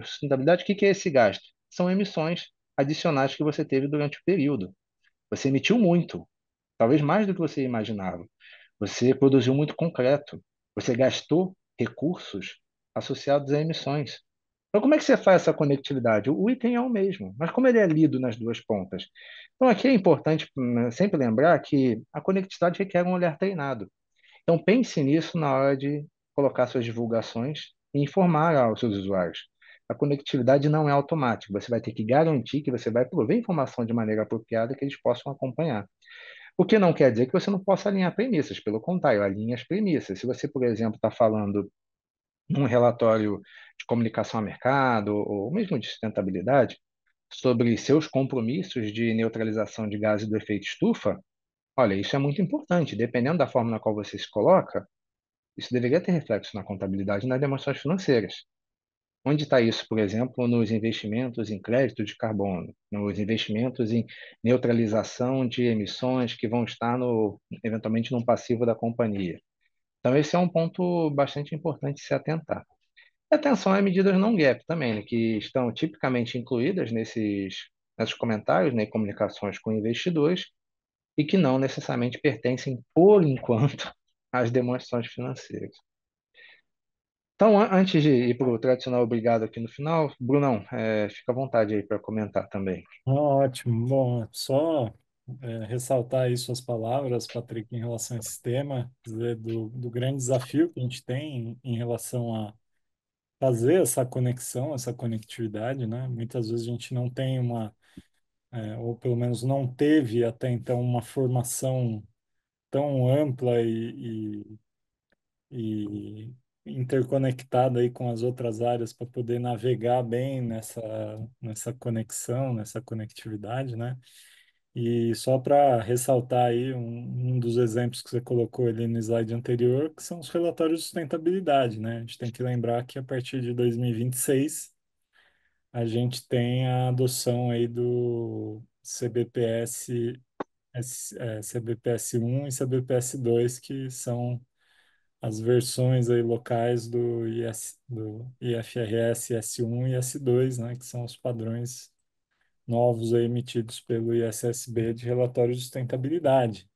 sustentabilidade, o que é esse gasto? São emissões adicionais que você teve durante o período. Você emitiu muito, talvez mais do que você imaginava. Você produziu muito concreto. Você gastou recursos associados a emissões. Então, como é que você faz essa conectividade? O item é o mesmo, mas como ele é lido nas duas pontas? Então, aqui é importante sempre lembrar que a conectividade requer um olhar treinado. Então, pense nisso na hora de colocar suas divulgações e informar aos seus usuários. A conectividade não é automática, você vai ter que garantir que você vai prover informação de maneira apropriada que eles possam acompanhar. O que não quer dizer que você não possa alinhar premissas, pelo contrário, alinhe as premissas. Se você, por exemplo, está falando num relatório de comunicação a mercado, ou mesmo de sustentabilidade, sobre seus compromissos de neutralização de gases do efeito estufa, olha, isso é muito importante. Dependendo da forma na qual você se coloca, isso deveria ter reflexo na contabilidade e nas demonstrações financeiras. Onde está isso, por exemplo, nos investimentos em crédito de carbono, nos investimentos em neutralização de emissões que vão estar eventualmente num passivo da companhia? Então, esse é um ponto bastante importante de se atentar. E atenção a medidas non-gap também, né, que estão tipicamente incluídas nesses comentários, né, e comunicações com investidores, e que não necessariamente pertencem, por enquanto, às demonstrações financeiras. Então, antes de ir para o tradicional obrigado aqui no final, Brunão, fica à vontade aí para comentar também. Ótimo. Bom, só ressaltar aí suas palavras, Patrick, em relação a esse tema, dizer do grande desafio que a gente tem em relação a fazer essa conexão, essa conectividade, né? Muitas vezes a gente não tem ou pelo menos não teve até então uma formação tão ampla e interconectada aí com as outras áreas para poder navegar bem nessa conexão, nessa conectividade, né? E só para ressaltar aí um dos exemplos que você colocou ali no slide anterior, que são os relatórios de sustentabilidade, né? A gente tem que lembrar que a partir de 2026 a gente tem a adoção aí do CBPS 1 e CBPS 2, que são as versões aí locais do IFRS S1 e S2, né, que são os padrões novos aí emitidos pelo ISSB de relatório de sustentabilidade.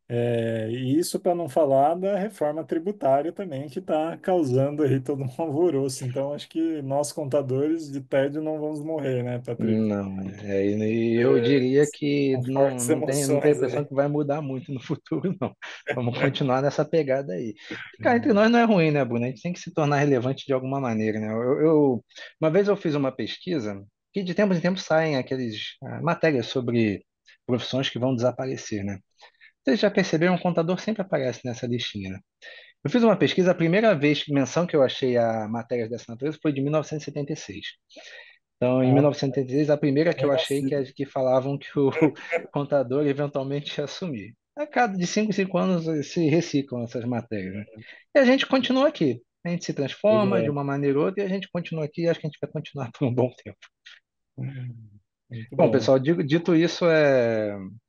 E isso para não falar da reforma tributária também, que está causando aí todo um alvoroço. Então, acho que nós, contadores de tédio, não vamos morrer, né, Patrick? Não, e eu diria que Com não, fortes não tem a emoções impressão aí. que vai mudar muito no futuro, não. Vamos continuar nessa pegada aí. Cara, entre nós não é ruim, né, Bruno? A gente tem que se tornar relevante de alguma maneira, né? Uma vez eu fiz uma pesquisa que de tempos em tempos saem aqueles matérias sobre profissões que vão desaparecer, né? Vocês já perceberam, o contador sempre aparece nessa listinha, né? Eu fiz uma pesquisa, a primeira vez, menção que eu achei a matérias dessa natureza foi de 1976. Então, em Ah, 1976, a primeira que bem eu achei nascido. que falavam que o contador eventualmente ia assumir. A cada de 5 em 5 anos se reciclam essas matérias, né? E a gente continua aqui. A gente se Pois transforma de é. uma maneira ou outra e a gente continua aqui e acho que a gente vai continuar por um bom tempo. Muito Bom, bom. pessoal, dito isso,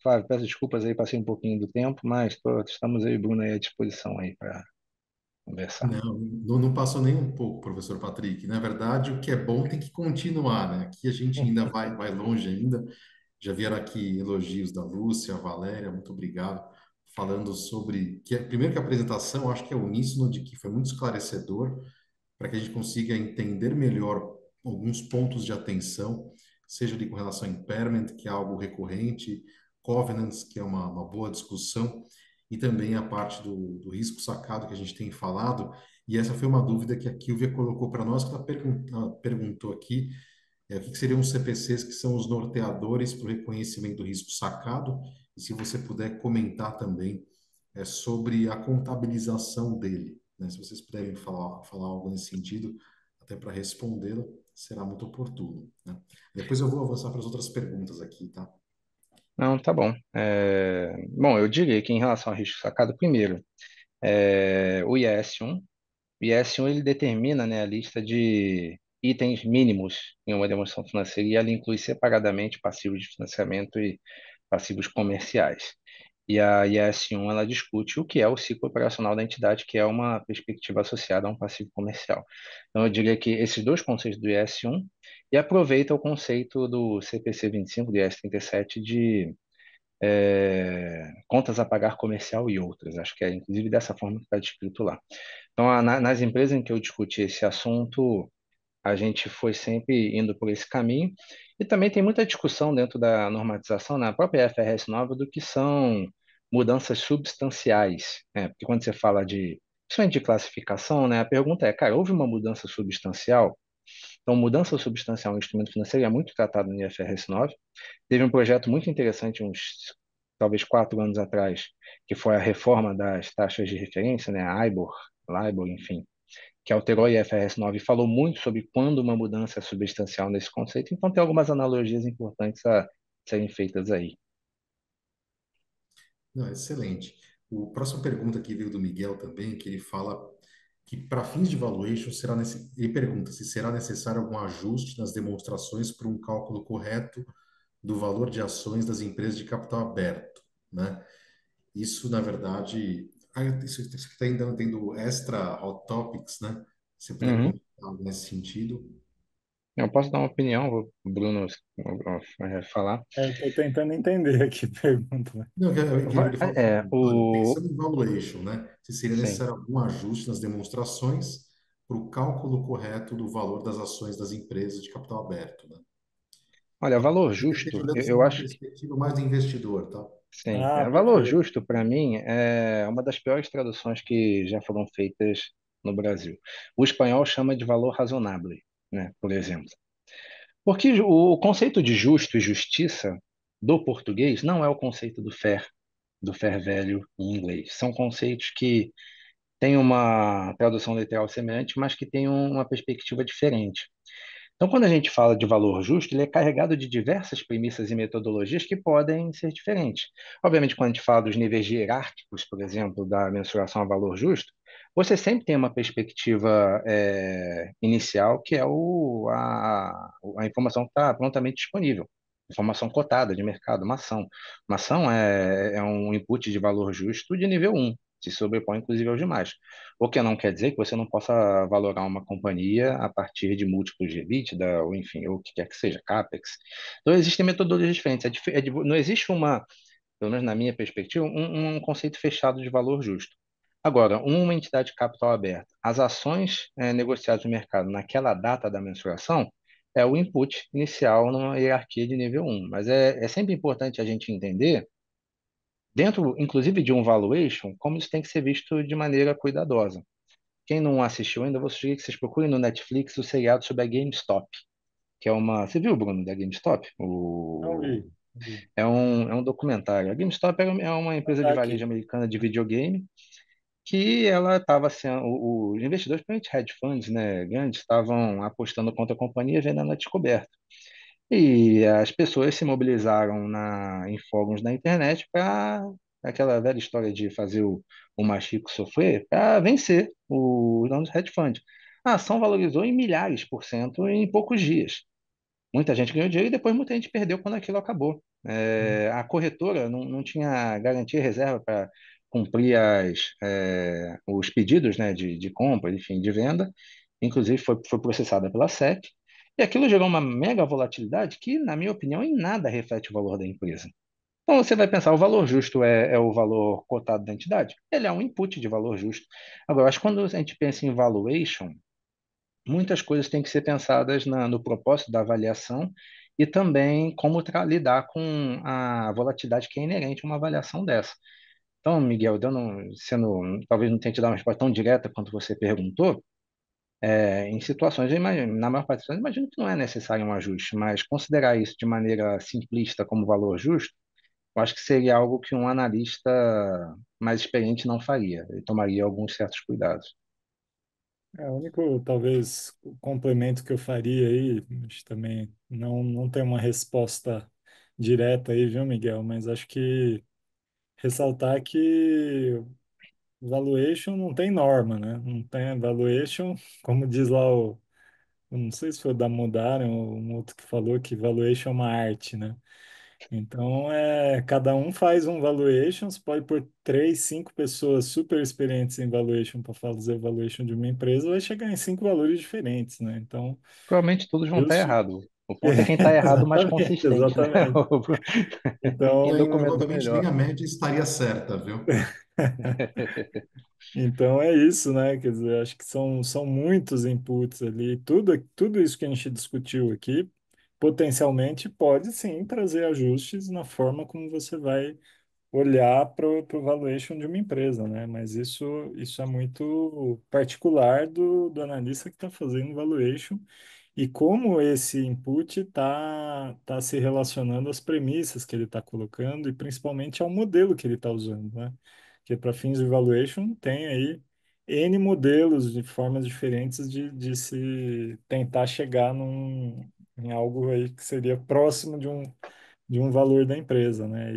claro, peço desculpas aí, passei um pouquinho do tempo, mas estamos aí, Bruno, aí à disposição aí para conversar. Não passou nem um pouco, professor Patrick. Na verdade, o que é bom tem que continuar, né? Aqui a gente ainda vai longe ainda. Já vieram aqui elogios da Lúcia, Valéria, muito obrigado, falando sobre primeiro que a apresentação, acho que é uníssono de que foi muito esclarecedor para que a gente consiga entender melhor alguns pontos de atenção, seja ali com relação a impairment, que é algo recorrente, covenants, que é uma boa discussão, e também a parte do risco sacado que a gente tem falado. E essa foi uma dúvida que a Kilvia colocou para nós, que ela perguntou aqui, o que seriam os CPCs, que são os norteadores para o reconhecimento do risco sacado, e se você puder comentar também sobre a contabilização dele, né? Se vocês puderem falar algo nesse sentido, até para respondê-la, será muito oportuno, né? Depois eu vou avançar para as outras perguntas aqui, tá? Não, tá bom. Bom, eu diria que em relação ao risco sacado, primeiro, o IS-1. O IS-1 ele determina, né, a lista de itens mínimos em uma demonstração financeira e ela inclui separadamente passivos de financiamento e passivos comerciais. E a IS-1 ela discute o que é o ciclo operacional da entidade, que é uma perspectiva associada a um passivo comercial. Então, eu diria que esses dois conceitos do IS-1 e aproveita o conceito do CPC 25, do IS-37, de contas a pagar comercial e outras. Acho que é inclusive dessa forma que está descrito lá. Então, nas empresas em que eu discuti esse assunto, a gente foi sempre indo por esse caminho. E também tem muita discussão dentro da normatização, na própria FRS nova, do que são mudanças substanciais, né? Porque quando você fala principalmente de classificação, né, a pergunta é, cara, houve uma mudança substancial? Então, mudança substancial no instrumento financeiro é muito tratado no IFRS 9. Teve um projeto muito interessante, uns talvez 4 anos atrás, que foi a reforma das taxas de referência, né, a IBOR, LIBOR, enfim, que alterou o IFRS 9 e falou muito sobre quando uma mudança é substancial nesse conceito. Então, tem algumas analogias importantes a serem feitas aí. Não, excelente. O próxima pergunta que veio do Miguel também, que ele fala que para fins de valuation ele pergunta se será necessário algum ajuste nas demonstrações para um cálculo correto do valor de ações das empresas de capital aberto, né? Isso, na verdade, isso que está ainda tendo extra hot topics, né? Se puder Uhum. comentar algo nesse sentido. Eu posso dar uma opinião, o Bruno falar. Eu estou tentando entender aqui a pergunta, né? Não, ele fala É, assim, olha, pensando em valuation, né? Se seria sim. necessário algum ajuste nas demonstrações para o cálculo correto do valor das ações das empresas de capital aberto, né? Olha, valor De repente, justo, olhando eu, assim, eu numa acho que perspectiva mais do investidor, tá? sim. Ah, Valor perfeito. justo, para mim, é uma das piores traduções que já foram feitas no Brasil. O espanhol chama de valor razonable, né, por exemplo. Porque o conceito de justo e justiça do português não é o conceito do fair value em inglês. São conceitos que têm uma tradução literal semelhante, mas que têm uma perspectiva diferente. Então, quando a gente fala de valor justo, ele é carregado de diversas premissas e metodologias que podem ser diferentes. Obviamente, quando a gente fala dos níveis hierárquicos, por exemplo, da mensuração a valor justo, você sempre tem uma perspectiva inicial, que é a informação que está prontamente disponível. Informação cotada de mercado, uma ação. Uma ação é um input de valor justo de nível um, se sobrepõe inclusive aos demais. O que não quer dizer que você não possa valorar uma companhia a partir de múltiplos de EBITDA, ou enfim, ou o que quer que seja, CAPEX. Então, existem metodologias diferentes. Não existe pelo menos na minha perspectiva, um conceito fechado de valor justo. Agora, uma entidade de capital aberta, as ações negociadas no mercado naquela data da mensuração é o input inicial numa hierarquia de nível um. Mas é sempre importante a gente entender dentro, inclusive, de um valuation, como isso tem que ser visto de maneira cuidadosa. Quem não assistiu ainda, eu vou sugerir que vocês procurem no Netflix o seriado sobre a GameStop, que é uma. Você viu, Bruno, da GameStop? Não vi. Não vi. É um documentário. A GameStop é uma empresa de Tá varejo aqui. americana de videogame que ela estava sendo. Os investidores, principalmente hedge funds, né, grandes, estavam apostando contra a companhia e vendendo a descoberta. E as pessoas se mobilizaram em fóruns na internet para aquela velha história de fazer o mais rico sofrer, para vencer o dono do hedge fund. A ação valorizou em milhares por cento em poucos dias. Muita gente ganhou dinheiro e depois muita gente perdeu quando aquilo acabou. A corretora não tinha garantia e reserva para cumprir os pedidos, né, de compra, enfim, de venda. Inclusive foi processada pela SEC. E aquilo gerou uma mega volatilidade que, na minha opinião, em nada reflete o valor da empresa. Então você vai pensar, o valor justo é o valor cotado da entidade? Ele é um input de valor justo. Agora, acho que quando a gente pensa em valuation, muitas coisas têm que ser pensadas no propósito da avaliação e também como lidar com a volatilidade que é inerente a uma avaliação dessa. Então, Miguel, talvez não tenha te dado uma resposta tão direta quanto você perguntou, em situações, na maior parte das situações, eu imagino que não é necessário um ajuste, mas considerar isso de maneira simplista como valor justo, eu acho que seria algo que um analista mais experiente não faria. Ele tomaria alguns certos cuidados. O único, talvez, o complemento que eu faria aí, acho que também não tem uma resposta direta aí, viu, Miguel? Mas acho que ressaltar que valuation não tem norma, né? Não tem valuation, como diz lá eu não sei se foi o da Modaren ou um outro que falou que valuation é uma arte, né? Então, cada um faz um valuation, você pode pôr três, cinco pessoas super experientes em valuation para fazer o valuation de uma empresa, vai chegar em cinco valores diferentes, né? Então, Provavelmente todos vão eu... estar su- errados. O ponto é quem está errado mais Exatamente, consistente, né? exatamente. Quem Então, documentou Provavelmente nem melhor. a média estaria certa, viu? então é isso, né? Quer dizer, acho que são muitos inputs ali. Tudo isso que a gente discutiu aqui, potencialmente pode sim trazer ajustes na forma como você vai olhar para o valuation de uma empresa, né? Mas isso é muito particular do analista que está fazendo valuation e como esse input está se relacionando às premissas que ele está colocando e principalmente ao modelo que ele está usando, né? Porque para fins de valuation tem aí N modelos de formas diferentes de se tentar chegar em algo aí que seria próximo de um valor da empresa, né?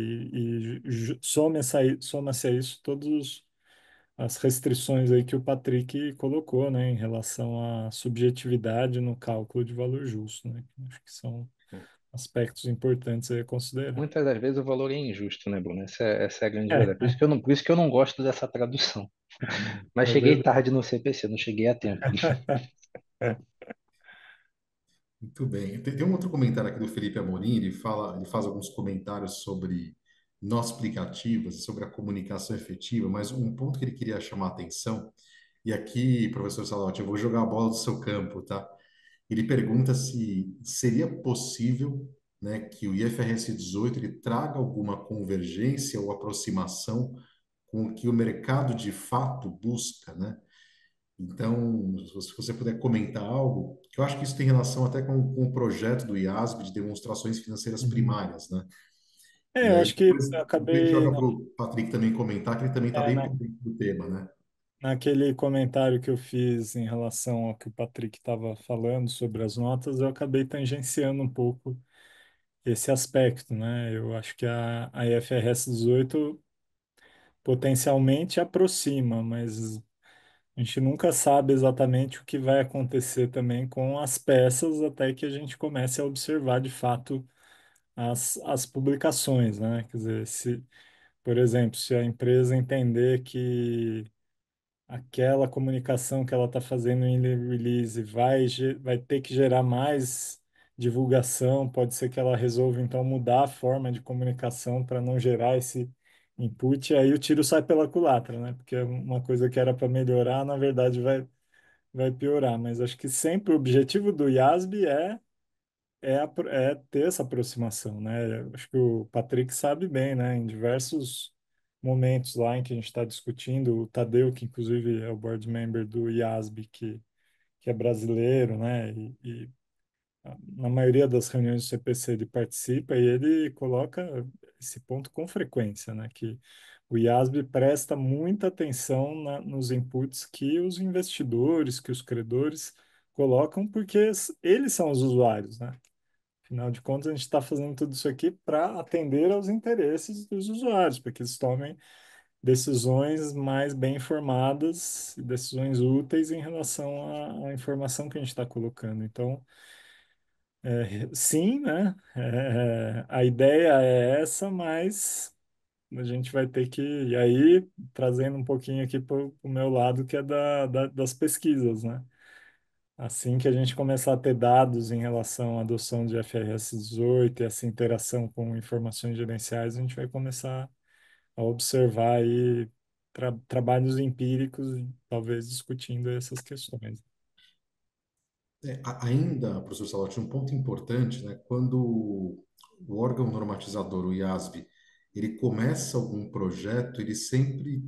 Soma-se a isso todas as restrições aí que o Patrick colocou, né, em relação à subjetividade no cálculo de valor justo, né? Acho que são aspectos importantes aí a considerar. Muitas das vezes o valor é injusto, né, Bruno? Essa é a grande verdade. É, Por isso que eu não gosto dessa tradução. Mas é cheguei verdade. tarde no CPC, não cheguei a tempo. Muito bem. Tem um outro comentário aqui do Felipe Amorim, ele faz alguns comentários sobre nó explicativas, sobre a comunicação efetiva, mas um ponto que ele queria chamar a atenção, e aqui, professor Salotti, eu vou jogar a bola do seu campo, tá? Ele pergunta se seria possível, né, que o IFRS 18 ele traga alguma convergência ou aproximação com o que o mercado de fato busca, né? Então, se você puder comentar algo, que eu acho que isso tem relação até com o projeto do IASB de demonstrações financeiras Uhum. primárias, né? E Eu aí acho que depois, eu depois a gente acabei joga para o Patrick também comentar, que ele também está é, bem na, por dentro do tema, né? naquele comentário que eu fiz em relação ao que o Patrick estava falando sobre as notas, eu acabei tangenciando um pouco esse aspecto, né? Eu acho que a IFRS 18 potencialmente aproxima, mas a gente nunca sabe exatamente o que vai acontecer também com as peças até que a gente comece a observar de fato as publicações, né? Quer dizer, se, por exemplo, se a empresa entender que aquela comunicação que ela está fazendo em release vai ter que gerar mais divulgação, pode ser que ela resolva então mudar a forma de comunicação para não gerar esse input, e aí o tiro sai pela culatra, né? Porque uma coisa que era para melhorar, na verdade vai piorar, mas acho que sempre o objetivo do IASB é ter essa aproximação, né? Acho que o Patrick sabe bem, né? Em diversos momentos lá em que a gente está discutindo, o Tadeu, que inclusive é o board member do IASB, que é brasileiro, né? Na maioria das reuniões do CPC ele participa e ele coloca esse ponto com frequência, né? Que o IASB presta muita atenção nos inputs que os investidores, que os credores colocam, porque eles são os usuários, né? Afinal de contas, a gente está fazendo tudo isso aqui para atender aos interesses dos usuários, para que eles tomem decisões mais bem informadas, decisões úteis em relação à informação que a gente está colocando. Então, sim, né? A ideia é essa, mas a gente vai ter que, e aí, trazendo um pouquinho aqui para o meu lado, que é das pesquisas, né? Assim que a gente começar a ter dados em relação à adoção de FRS 18 e essa interação com informações gerenciais, a gente vai começar a observar aí trabalhos empíricos, talvez discutindo essas questões. Ainda, professor Salotti, um ponto importante, né? Quando o órgão normatizador, o IASB, ele começa algum projeto, ele sempre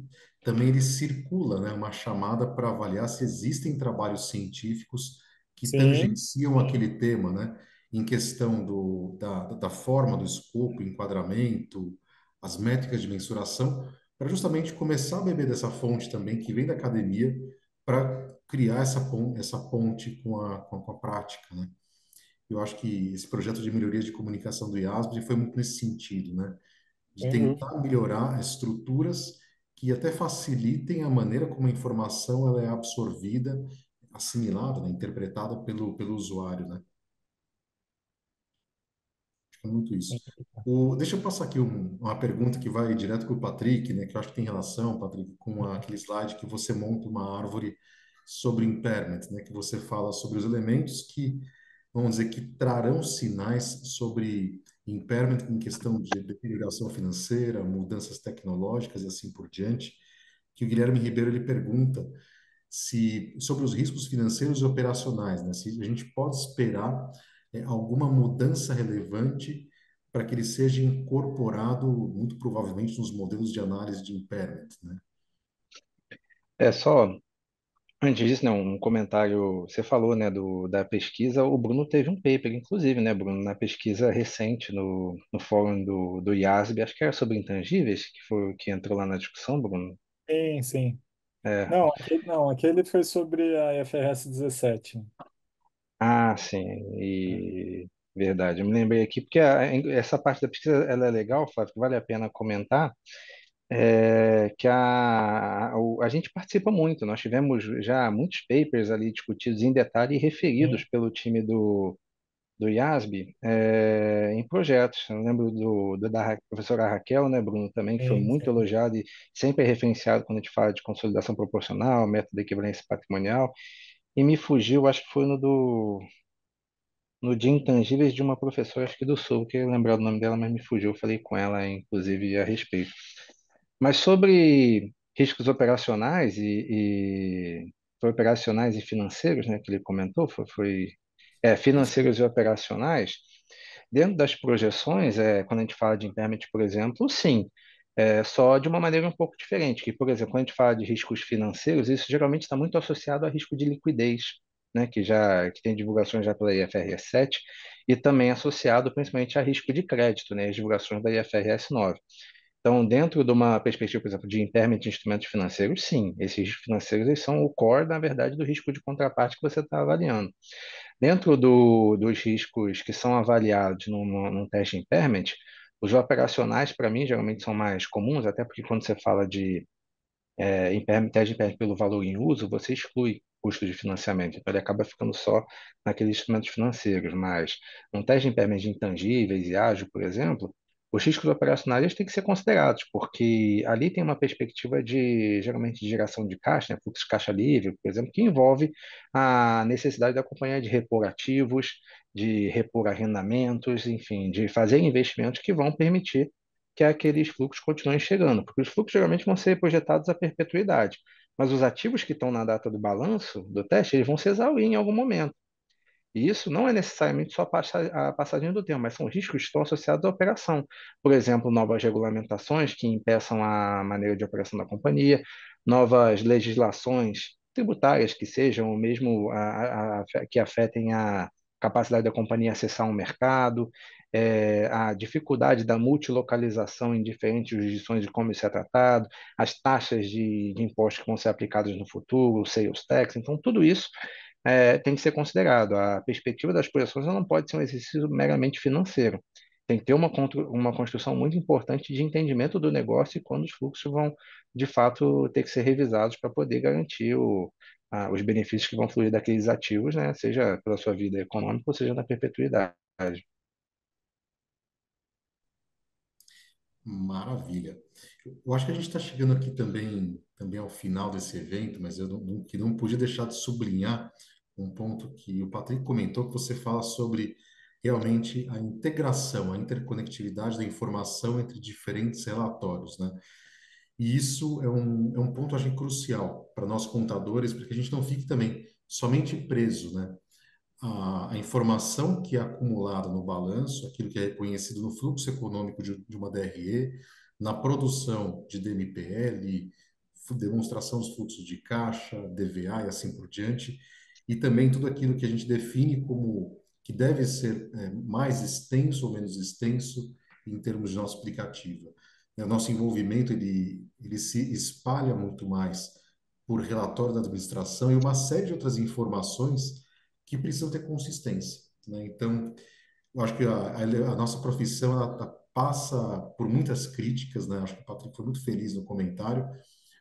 também ele circula, né, uma chamada para avaliar se existem trabalhos científicos que Sim, tangenciam aquele tema, né? Em questão da forma, do escopo, enquadramento, as métricas de mensuração, para justamente começar a beber dessa fonte também que vem da academia para criar essa ponte com a prática, né? Eu acho que esse projeto de melhoria de comunicação do IASB foi muito nesse sentido, né? De sem dúvida. tentar melhorar estruturas que até facilitem a maneira como a informação ela é absorvida, assimilada, né, interpretada pelo usuário, né? Acho que é muito isso. Deixa eu passar aqui uma pergunta que vai direto para o Patrick, né, que eu acho que tem relação, Patrick, com aquele slide que você monta uma árvore sobre impairment, né, que você fala sobre os elementos que, vamos dizer, que trarão sinais sobre impairment em questão de deterioração financeira, mudanças tecnológicas e assim por diante, que o Guilherme Ribeiro ele pergunta se sobre os riscos financeiros e operacionais, né? Se a gente pode esperar alguma mudança relevante para que ele seja incorporado, muito provavelmente, nos modelos de análise de impairment, né? É só, antes disso, né, um comentário, você falou, né, da pesquisa, o Bruno teve um paper, inclusive, né, Bruno, na pesquisa recente no fórum do IASB, acho que era sobre intangíveis, que foi o que entrou lá na discussão, Bruno. Sim, sim. É, Não, aquele foi sobre a IFRS 17. ah, sim, e verdade, eu me lembrei aqui, porque essa parte da pesquisa, ela é legal, Flávio, que vale a pena comentar, que a gente participa muito, nós tivemos já muitos papers ali discutidos em detalhe e referidos Sim, pelo time do IASB em projetos. Eu lembro da professora Raquel, né, Bruno, também, que foi sim, muito sim. elogiado e sempre é referenciado quando a gente fala de consolidação proporcional, método de equivalência patrimonial. E me fugiu, acho que foi no de intangíveis de uma professora, acho que do Sul, que eu lembrar o nome dela, mas me fugiu. Eu falei com ela, inclusive, a respeito. Mas sobre riscos operacionais foi operacionais e financeiros, né, que ele comentou, financeiros e operacionais, dentro das projeções, quando a gente fala de impairment, por exemplo, sim, só de uma maneira um pouco diferente, que, por exemplo, quando a gente fala de riscos financeiros, isso geralmente está muito associado a risco de liquidez, né, que tem divulgações já pela IFRS 7, e também associado principalmente a risco de crédito, né, as divulgações da IFRS 9. Então, dentro de uma perspectiva, por exemplo, de impairment de instrumentos financeiros, sim, esses riscos financeiros eles são o core, na verdade, do risco de contraparte que você está avaliando. Dentro dos riscos que são avaliados num teste de impairment, os operacionais, para mim, geralmente são mais comuns, até porque quando você fala de teste de impairment pelo valor em uso, você exclui custo de financiamento, então ele acaba ficando só naqueles instrumentos financeiros, mas um teste de impairment de intangíveis e ágil, por exemplo, os riscos operacionais eles têm que ser considerados, porque ali tem uma perspectiva geralmente, de geração de caixa, né, fluxo de caixa livre, por exemplo, que envolve a necessidade da companhia de repor ativos, de repor arrendamentos, enfim, de fazer investimentos que vão permitir que aqueles fluxos continuem chegando, porque os fluxos geralmente vão ser projetados à perpetuidade, mas os ativos que estão na data do balanço do teste, eles vão se exaurir em algum momento. E isso não é necessariamente só a passagem do tempo, mas são riscos que estão associados à operação. Por exemplo, novas regulamentações que impeçam a maneira de operação da companhia, novas legislações tributárias que sejam, ou mesmo que afetem a capacidade da companhia acessar um mercado, a dificuldade da multilocalização em diferentes jurisdições de como isso é tratado, as taxas de impostos que vão ser aplicadas no futuro, o sales tax. Então, tudo isso tem que ser considerado. A perspectiva das projeções ela não pode ser um exercício meramente financeiro. Tem que ter uma construção muito importante de entendimento do negócio e quando os fluxos vão, de fato, ter que ser revisados para poder garantir os benefícios que vão fluir daqueles ativos, né? Seja pela sua vida econômica ou seja na perpetuidade. Maravilha. Eu acho que a gente está chegando aqui também ao final desse evento, mas eu que não pude deixar de sublinhar um ponto que o Patrick comentou, que você fala sobre realmente a integração, a interconectividade da informação entre diferentes relatórios, né? E isso é um ponto, acho que, crucial para nós contadores, para que a gente não fique também somente preso, né? A informação que é acumulada no balanço, aquilo que é reconhecido no fluxo econômico de uma DRE, na produção de DMPL, demonstração dos fluxos de caixa, DVA e assim por diante, e também tudo aquilo que a gente define como que deve ser mais extenso ou menos extenso em termos de nossa aplicativa. O nosso envolvimento ele se espalha muito mais por relatório da administração e uma série de outras informações que precisam ter consistência, né? Então, eu acho que a nossa profissão ela passa por muitas críticas, né? Acho que o Patrick foi muito feliz no comentário,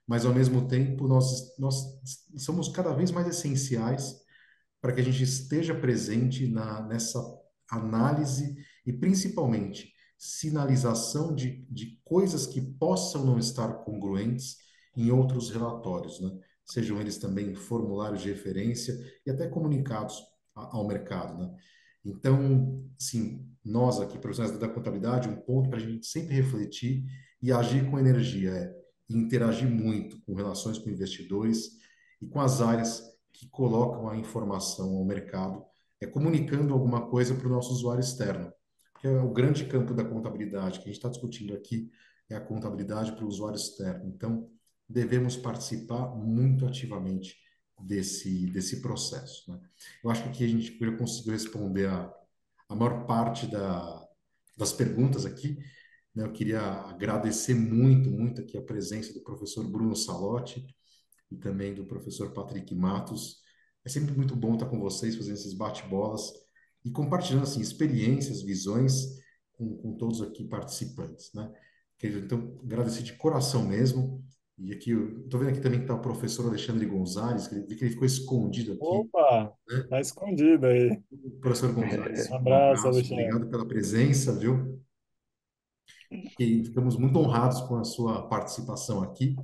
mas ao mesmo tempo nós somos cada vez mais essenciais para que a gente esteja presente nessa análise e principalmente sinalização de coisas que possam não estar congruentes em outros relatórios, né? Sejam eles também formulários de referência e até comunicados ao mercado, né? Então, sim, nós aqui, profissionais da contabilidade, um ponto para a gente sempre refletir e agir com energia é interagir muito com relações com investidores e com as áreas que colocam a informação ao mercado, comunicando alguma coisa para o nosso usuário externo. Que é o grande campo da contabilidade que a gente está discutindo aqui, é a contabilidade para o usuário externo. Então, devemos participar muito ativamente desse processo, né? Eu acho que aqui a gente já conseguiu responder a maior parte das perguntas aqui, né? Eu queria agradecer muito, muito aqui a presença do professor Bruno Salotti e também do professor Patrick Matos. É sempre muito bom estar com vocês, fazendo esses bate-bolas e compartilhando assim, experiências, visões com todos aqui participantes, né? Então, agradecer de coração mesmo. E aqui, eu estou vendo aqui também que está o professor Alexandre Gonzalez, que ele ficou escondido aqui, Opa, né? tá escondido aí. Professor Gonzalez, Um um abraço, abraço, Alexandre. obrigado pela presença, viu? E ficamos muito honrados com a sua participação aqui,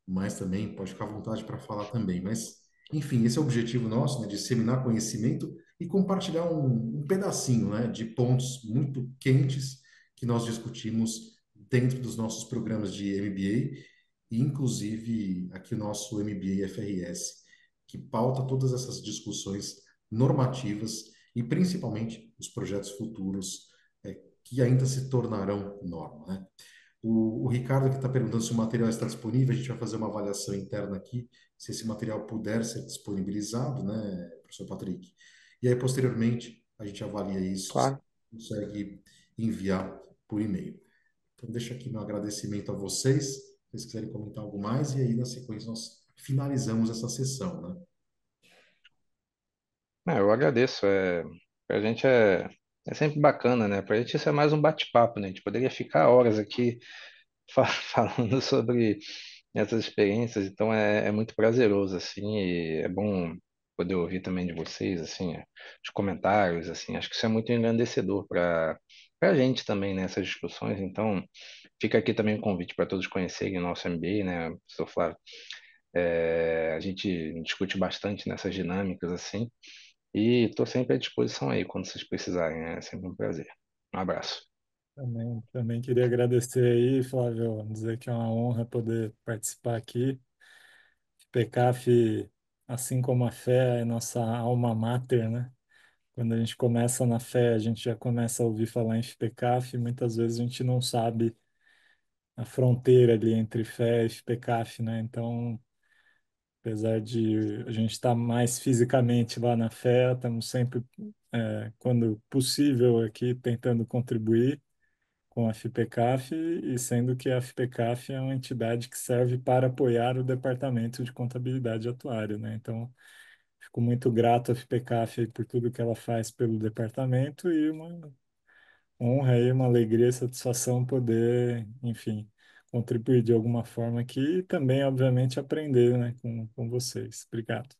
mas também pode ficar à vontade para falar também. Mas, enfim, esse é o objetivo nosso, né? Disseminar conhecimento e compartilhar um pedacinho, né? De pontos muito quentes que nós discutimos dentro dos nossos programas de MBA, e inclusive aqui o nosso MBA FRS, que pauta todas essas discussões normativas e principalmente os projetos futuros, que ainda se tornarão norma, né? O Ricardo que está perguntando se o material está disponível, a gente vai fazer uma avaliação interna aqui, se esse material puder ser disponibilizado, né, professor Patrick? E aí, posteriormente, a gente avalia isso, se Claro. consegue enviar por e-mail. Então, deixo aqui meu agradecimento a vocês, se vocês quiserem comentar algo mais, e aí, na sequência, nós finalizamos essa sessão, né? Eu agradeço. Pra gente é sempre bacana, né? Pra gente isso é mais um bate-papo, né? A gente poderia ficar horas aqui falando sobre essas experiências, então é muito prazeroso, assim, e é bom poder ouvir também de vocês, assim, os comentários, assim, acho que isso é muito engrandecedor para a gente também, nessas discussões, então fica aqui também o convite para todos conhecerem o nosso MBA, né, professor Flávio, a gente discute bastante nessas dinâmicas, assim, e estou sempre à disposição aí, quando vocês precisarem, é sempre um prazer. Um abraço. Também queria agradecer aí, Flávio, dizer que é uma honra poder participar aqui. PCAF, assim como a fé, é nossa alma mater, né? Quando a gente começa na fé, a gente já começa a ouvir falar em FPCAF, e muitas vezes a gente não sabe a fronteira ali entre fé e FPCAF, né? Então, apesar de a gente estar mais fisicamente lá na fé, estamos sempre, quando possível, aqui tentando contribuir com a FPCAF, e sendo que a FPCAF é uma entidade que serve para apoiar o Departamento de Contabilidade e Atuário, né? Então, fico muito grato à FPCAF aí por tudo que ela faz pelo departamento, e uma honra e uma alegria e satisfação poder, enfim, contribuir de alguma forma aqui, e também, obviamente, aprender, né, com vocês. Obrigado.